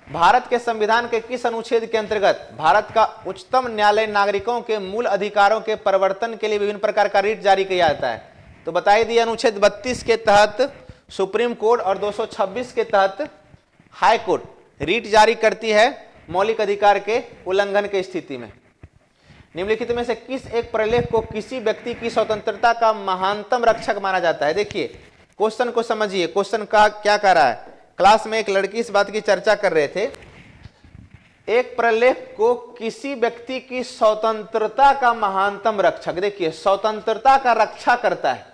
भारत के संविधान के किस अनुच्छेद के अंतर्गत भारत का उच्चतम न्यायालय नागरिकों के मूल अधिकारों के परिवर्तन के लिए विभिन्न प्रकार का रीट जारी किया जाता है? तो बताई दी, अनुच्छेद 32 के तहत सुप्रीम कोर्ट और 226 के तहत हाई कोर्ट रीट जारी करती है मौलिक अधिकार के उल्लंघन की स्थिति में। निम्नलिखित में से किस एक प्रलेख को किसी व्यक्ति की स्वतंत्रता का महानतम रक्षक माना जाता है? देखिए क्वेश्चन को समझिए, क्वेश्चन का क्या कह रहा है। क्लास में एक लड़की इस बात की चर्चा कर रहे थे, एक प्रलेख को किसी व्यक्ति की स्वतंत्रता का महानतम रक्षक, देखिए स्वतंत्रता का रक्षा करता है।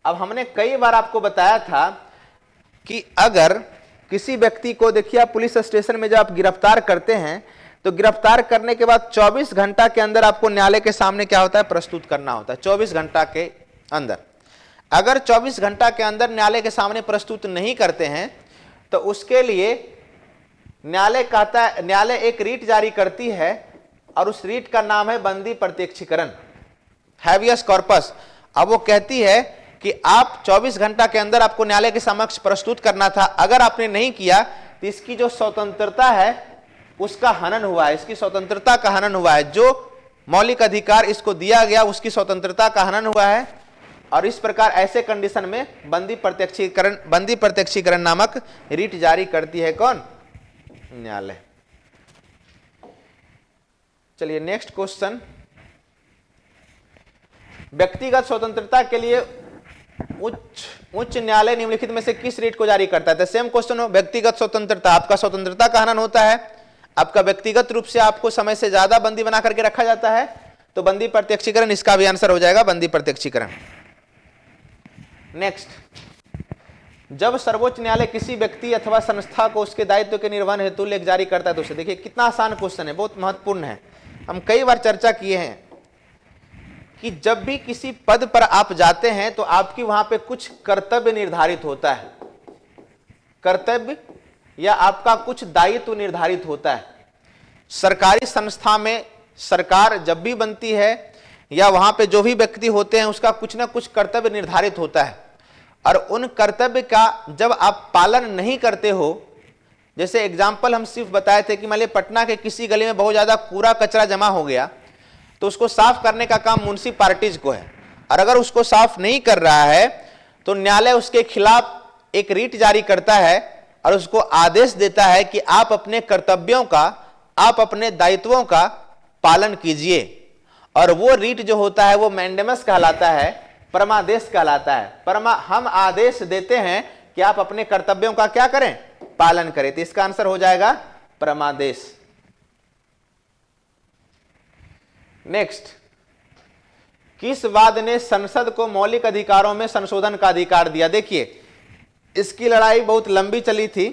अब हमने कई बार आपको बताया था कि अगर किसी व्यक्ति को, देखिए आप पुलिस स्टेशन में जब आप गिरफ्तार करते हैं तो गिरफ्तार करने के बाद 24 घंटा के अंदर आपको न्यायालय के सामने क्या होता है, प्रस्तुत करना होता है। 24 घंटा के अंदर, अगर 24 घंटा के अंदर न्यायालय के सामने प्रस्तुत नहीं करते हैं तो उसके लिए न्यायालय कहता है, न्यायालय एक रीट जारी करती है और उस रीट का नाम है बंदी प्रत्यक्षीकरण, हैबियस कॉर्पस। अब वो कहती है कि आप 24 घंटा के अंदर आपको न्यायालय के समक्ष प्रस्तुत करना था, अगर आपने नहीं किया तो इसकी जो स्वतंत्रता है उसका हनन हुआ है, इसकी स्वतंत्रता का हनन हुआ है, जो मौलिक अधिकार इसको दिया गया उसकी स्वतंत्रता का हनन हुआ है। और इस प्रकार ऐसे कंडीशन में बंदी प्रत्यक्षीकरण नामक रीट जारी करती है कौन? न्यायालय। चलिए नेक्स्ट क्वेश्चन, व्यक्तिगत स्वतंत्रता के लिए उच्च न्यायालय निम्नलिखित में से किस रीट को जारी करता है? सेम क्वेश्चन हो, व्यक्तिगत स्वतंत्रता, आपका स्वतंत्रता का हनन होता है, आपका व्यक्तिगत रूप से आपको समय से ज्यादा बंदी बना करके रखा जाता है, तो बंदी प्रत्यक्षीकरण, इसका भी आंसर हो जाएगा बंदी प्रत्यक्षीकरण। नेक्स्ट, जब सर्वोच्च न्यायालय किसी व्यक्ति अथवा संस्था को उसके दायित्व के निर्वहन हेतु लेख जारी करता है तो उसे, देखिए कितना आसान क्वेश्चन है, बहुत महत्वपूर्ण है, हम कई बार चर्चा किए हैं कि जब भी किसी पद पर आप जाते हैं तो आपकी वहां पे कुछ कर्तव्य निर्धारित होता है, कर्तव्य या आपका कुछ दायित्व निर्धारित होता है। सरकारी संस्था में सरकार जब भी बनती है या वहां पे जो भी व्यक्ति होते हैं उसका कुछ ना कुछ कर्तव्य निर्धारित होता है, और उन कर्तव्य का जब आप पालन नहीं करते हो, जैसे एग्जाम्पल हम सिर्फ बताए थे कि मान लीजिए पटना के किसी गली में बहुत ज्यादा कूड़ा कचरा जमा हो गया तो उसको साफ करने का काम म्युनिसिपैलिटीज को है, और अगर उसको साफ नहीं कर रहा है तो न्यायालय उसके खिलाफ एक रीट जारी करता है और उसको आदेश देता है कि आप अपने कर्तव्यों का, आप अपने दायित्वों का पालन कीजिए। और वो रीट जो होता है वो मैंडेमस कहलाता है, परमादेश कहलाता है। हम आदेश देते हैं कि आप अपने कर्तव्यों का क्या करें, पालन करें, तो इसका आंसर हो जाएगा परमादेश। नेक्स्ट, किस वाद ने संसद को मौलिक अधिकारों में संशोधन का अधिकार दिया? देखिए इसकी लड़ाई बहुत लंबी चली थी,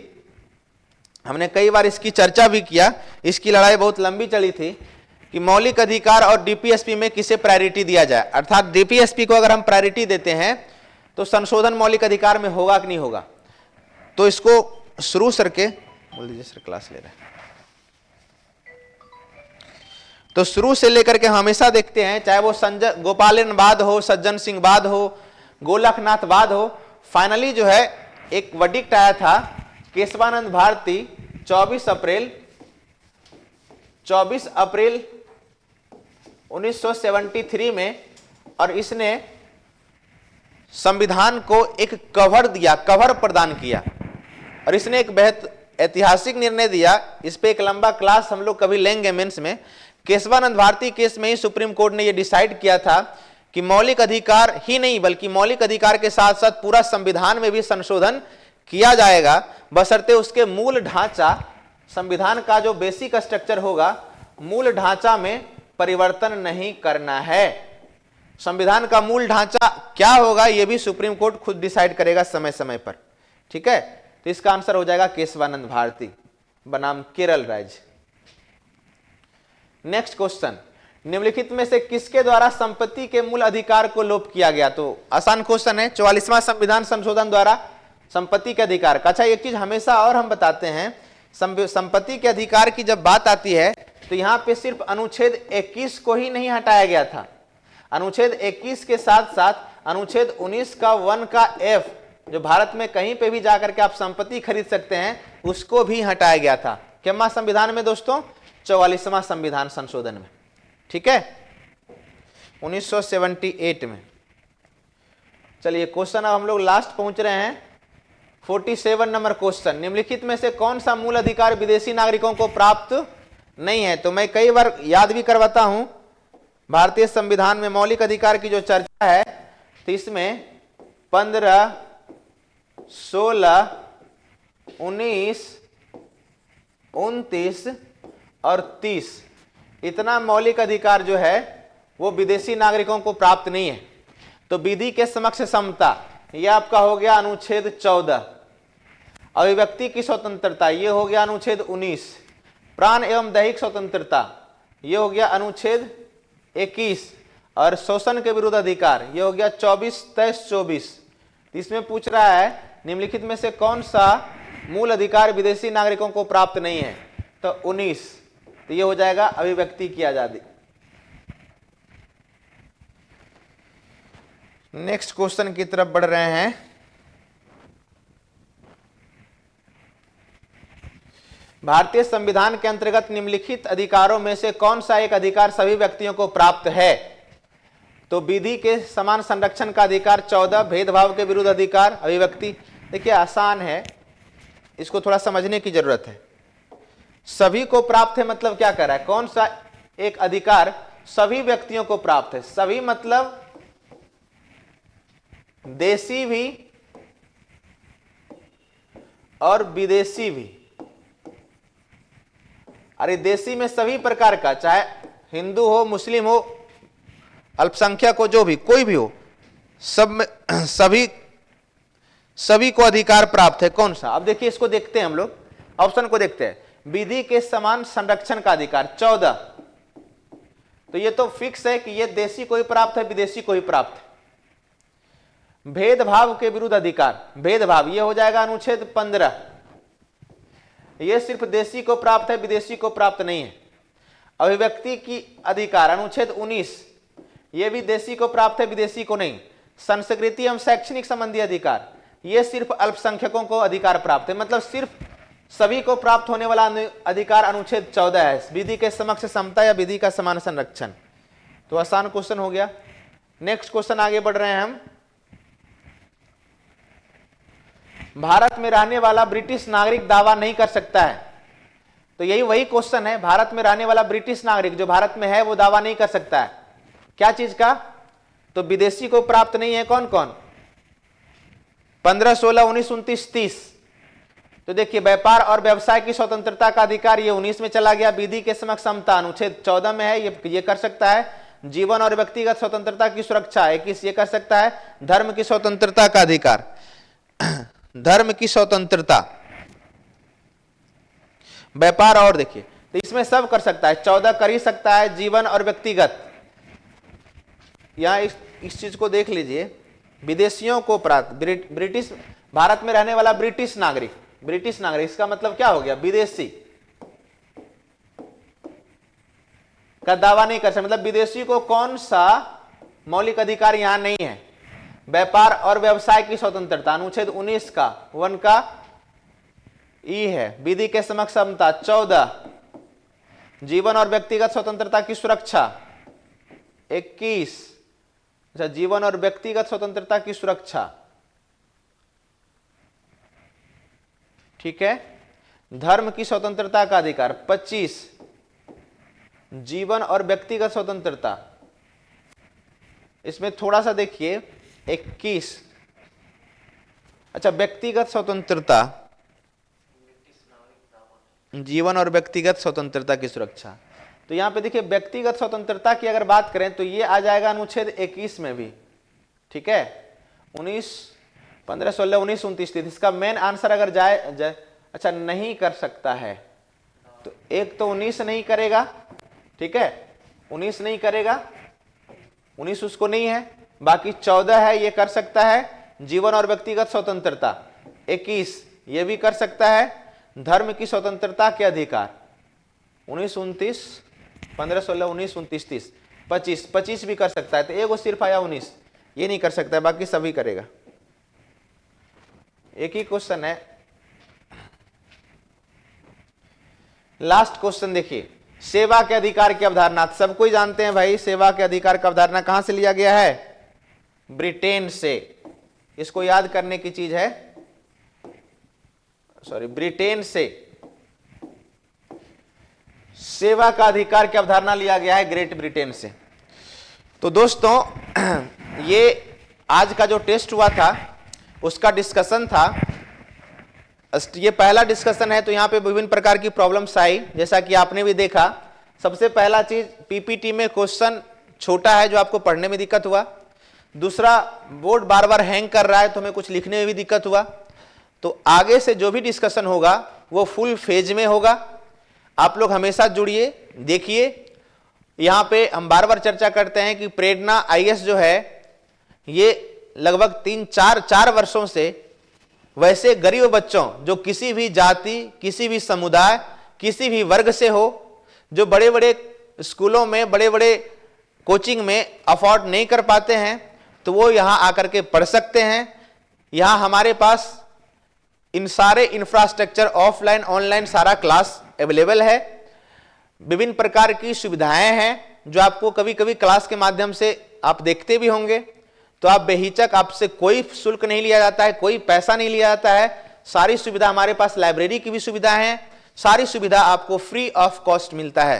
हमने कई बार इसकी चर्चा भी किया, इसकी लड़ाई बहुत लंबी चली थी कि मौलिक अधिकार और डीपीएसपी में किसे प्रायोरिटी दिया जाए, अर्थात डीपीएसपी को अगर हम प्रायोरिटी देते हैं तो संशोधन मौलिक अधिकार में होगा कि नहीं होगा। तो इसको शुरू करके बोल दीजिए, सर क्लास ले रहे हैं, तो शुरू से लेकर के हमेशा देखते हैं, चाहे वो संजय गोपालन वाद हो, सज्जन सिंह वाद हो, गोलकनाथ वाद हो, फाइनली जो है एक वर्डिक्ट आया था केशवानंद भारती 24 अप्रैल 1973 में, और इसने संविधान को एक कवर दिया, कवर प्रदान किया, और इसने एक बेहद ऐतिहासिक निर्णय दिया। इस पे एक लंबा क्लास हम लोग कभी लेंगे मेंस में। केशवानंद भारती केस में ही सुप्रीम कोर्ट ने यह डिसाइड किया था कि मौलिक अधिकार ही नहीं बल्कि मौलिक अधिकार के साथ साथ पूरा संविधान में भी संशोधन किया जाएगा, बशर्ते उसके मूल ढांचा, संविधान का जो बेसिक स्ट्रक्चर होगा, मूल ढांचा में परिवर्तन नहीं करना है। संविधान का मूल ढांचा क्या होगा ये भी सुप्रीम कोर्ट खुद डिसाइड करेगा समय समय पर। ठीक है, तो इसका आंसर हो जाएगा केशवानंद भारती बनाम केरल राज्य। नेक्स्ट क्वेश्चन, निम्नलिखित में से किसके द्वारा संपत्ति के मूल अधिकार को लोप किया गया? तो आसान क्वेश्चन है, 44वां संविधान संशोधन द्वारा संपत्ति के अधिकार का। अच्छा, एक चीज हमेशा और हम बताते हैं, संपत्ति के अधिकार की जब बात आती है तो यहां पे सिर्फ अनुच्छेद 21 को ही नहीं हटाया गया था। अनुच्छेद 21 के साथ साथ अनुच्छेद 19 का 1 का F, जो भारत में कहीं पे भी जाकर के आप संपत्ति खरीद सकते हैं, उसको भी हटाया गया था। कितना संविधान में दोस्तों? 44वां संविधान संशोधन में। ठीक है, 1978 में। चलिए क्वेश्चन अब हम लोग लास्ट पहुंच रहे हैं, 47 नंबर क्वेश्चन, निम्नलिखित में से कौन सा मूल अधिकार विदेशी नागरिकों को प्राप्त नहीं है? तो मैं कई बार याद भी करवाता हूं, भारतीय संविधान में मौलिक अधिकार की जो चर्चा है तो इसमें 15, 16, 19, 29 और 30 इतना मौलिक अधिकार जो है वो विदेशी नागरिकों को प्राप्त नहीं है। तो विधि के समक्ष समता, यह आपका हो गया अनुच्छेद 14। अभिव्यक्ति की स्वतंत्रता, ये हो गया अनुच्छेद 19। प्राण एवं दैहिक स्वतंत्रता, ये हो गया अनुच्छेद 21। और शोषण के विरुद्ध अधिकार, ये हो गया 24, 23, 24। इसमें पूछ रहा है निम्नलिखित में से कौन सा मूल अधिकार विदेशी नागरिकों को प्राप्त नहीं है? तो 19, तो ये हो जाएगा अभिव्यक्ति की आजादी। नेक्स्ट क्वेश्चन की तरफ बढ़ रहे हैं। भारतीय संविधान के अंतर्गत निम्नलिखित अधिकारों में से कौन सा एक अधिकार सभी व्यक्तियों को प्राप्त है? तो विधि के समान संरक्षण का अधिकार 14, भेदभाव के विरुद्ध अधिकार, अभिव्यक्ति। देखिए आसान है, इसको थोड़ा समझने की जरूरत है। सभी को प्राप्त है मतलब क्या कर रहा है? कौन सा एक अधिकार सभी व्यक्तियों को प्राप्त है? सभी मतलब देशी भी और विदेशी भी। अरे देशी में सभी प्रकार का, चाहे हिंदू हो, मुस्लिम हो, अल्पसंख्यक हो, जो भी कोई भी हो, सब में सभी को अधिकार प्राप्त है। कौन सा? अब देखिए इसको देखते हैं, हम लोग ऑप्शन को देखते हैं। विधि के समान संरक्षण का अधिकार 14, तो ये तो फिक्स है कि ये देशी को ही प्राप्त है, विदेशी को ही प्राप्त है। भेदभाव के विरुद्ध अधिकार, भेदभाव, ये हो जाएगा अनुच्छेद 15। ये सिर्फ देशी को प्राप्त है, विदेशी को प्राप्त नहीं है। अभिव्यक्ति की अधिकार अनुच्छेद 19, ये भी देशी को प्राप्त है, विदेशी को नहीं। संस्कृति एवं शैक्षणिक संबंधी अधिकार, ये सिर्फ अल्पसंख्यकों को अधिकार प्राप्त है, मतलब सिर्फ सभी को प्राप्त होने वाला अधिकार अनुच्छेद 14 है, विधि के समक्ष समता या विधि का समान संरक्षण। तो आसान क्वेश्चन हो गया। नेक्स्ट क्वेश्चन आगे बढ़ रहे हैं हम। भारत में रहने वाला ब्रिटिश नागरिक दावा नहीं कर सकता है। तो यही वही क्वेश्चन है, भारत में रहने वाला ब्रिटिश नागरिक जो भारत में है वो दावा नहीं कर सकता है। क्या चीज का? तो विदेशी को प्राप्त नहीं है। कौन कौन? 15, 16, 19, 29, 30। तो देखिए व्यापार और व्यवसाय की स्वतंत्रता का अधिकार ये 19 में चला गया। विधि के समक्ष समता अनुच्छेद 14 में है, ये कर सकता है। जीवन और व्यक्तिगत स्वतंत्रता की सुरक्षा 21 ये कर सकता है। धर्म की स्वतंत्रता का अधिकार, धर्म की स्वतंत्रता, व्यापार, और देखिए तो इसमें सब कर सकता है। 14 कर ही सकता है। जीवन और व्यक्तिगत, यहां इस चीज को देख लीजिए। विदेशियों को प्राप्त, ब्रिटिश, भारत में रहने वाला ब्रिटिश नागरिक, ब्रिटिश नागरिक इसका मतलब क्या हो गया? विदेशी का दावा नहीं कर सकता, मतलब विदेशी को कौन सा मौलिक अधिकार यहां नहीं है? व्यापार और व्यवसाय की स्वतंत्रता अनुच्छेद 19 का 1 का ई है। विधि के समक्ष समता 14, जीवन और व्यक्तिगत स्वतंत्रता की सुरक्षा 21। अच्छा, जीवन और व्यक्तिगत स्वतंत्रता की सुरक्षा, ठीक है। धर्म की स्वतंत्रता का अधिकार 25, जीवन और व्यक्तिगत स्वतंत्रता, इसमें थोड़ा सा देखिए 21। अच्छा, व्यक्तिगत स्वतंत्रता, जीवन और व्यक्तिगत स्वतंत्रता की सुरक्षा, तो यहां पे देखिए व्यक्तिगत स्वतंत्रता की अगर बात करें तो ये आ जाएगा अनुच्छेद 21 में भी, ठीक है, 19, 15, 16, 19, 29, 30। इसका मेन आंसर अगर जाए अच्छा नहीं कर सकता है तो एक तो 19 नहीं करेगा, ठीक है, 19 नहीं करेगा, 19 उसको नहीं है, बाकी 14 है ये कर सकता है, जीवन और व्यक्तिगत स्वतंत्रता। 21 ये भी कर सकता है, धर्म की स्वतंत्रता के अधिकार। 19, 29, 15, 16, 19, 29, 30, 25 भी कर सकता है। तो एगो सिर्फ आया 19, ये नहीं कर सकता है, बाकी सभी करेगा। एक ही क्वेश्चन है, लास्ट क्वेश्चन देखिए, सेवा के अधिकार की अवधारणा। सबको ही जानते हैं भाई, सेवा के अधिकार का अवधारणा कहां से लिया गया है? ब्रिटेन से। इसको याद करने की चीज है, सॉरी, ब्रिटेन से सेवा का अधिकार की अवधारणा लिया गया है, ग्रेट ब्रिटेन से। तो दोस्तों ये आज का जो टेस्ट हुआ था उसका डिस्कशन था। ये पहला डिस्कशन है, तो यहां पे विभिन्न प्रकार की प्रॉब्लम्स आई, जैसा कि आपने भी देखा। सबसे पहला चीज, पीपीटी में क्वेश्चन छोटा है जो आपको पढ़ने में दिक्कत हुआ। दूसरा, बोर्ड बार बार हैंग कर रहा है तो हमें कुछ लिखने में भी दिक्कत हुआ। तो आगे से जो भी डिस्कशन होगा वो फुल फेज में होगा। आप लोग हमेशा जुड़िए, देखिए। यहां पे हम बार बार चर्चा करते हैं कि प्रेरणा आईएएस जो है ये लगभग 3-4 वर्षों से वैसे गरीब बच्चों जो किसी भी जाति, किसी भी समुदाय, किसी भी वर्ग से हो, जो बड़े बड़े स्कूलों में, बड़े बड़े कोचिंग में अफोर्ड नहीं कर पाते हैं, तो वो यहाँ आकर के पढ़ सकते हैं। यहाँ हमारे पास इन सारे इंफ्रास्ट्रक्चर, ऑफलाइन ऑनलाइन सारा क्लास अवेलेबल है। विभिन्न प्रकार की सुविधाएं हैं जो आपको कभी कभी क्लास के माध्यम से आप देखते भी होंगे। तो आप बेहिचक, आपसे कोई शुल्क नहीं लिया जाता है, कोई पैसा नहीं लिया जाता है। सारी सुविधा हमारे पास, लाइब्रेरी की भी सुविधा है, सारी सुविधा आपको फ्री ऑफ कॉस्ट मिलता है।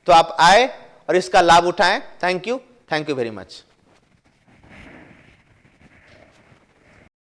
तो आप आए और इसका लाभ उठाएं। Thank you very much.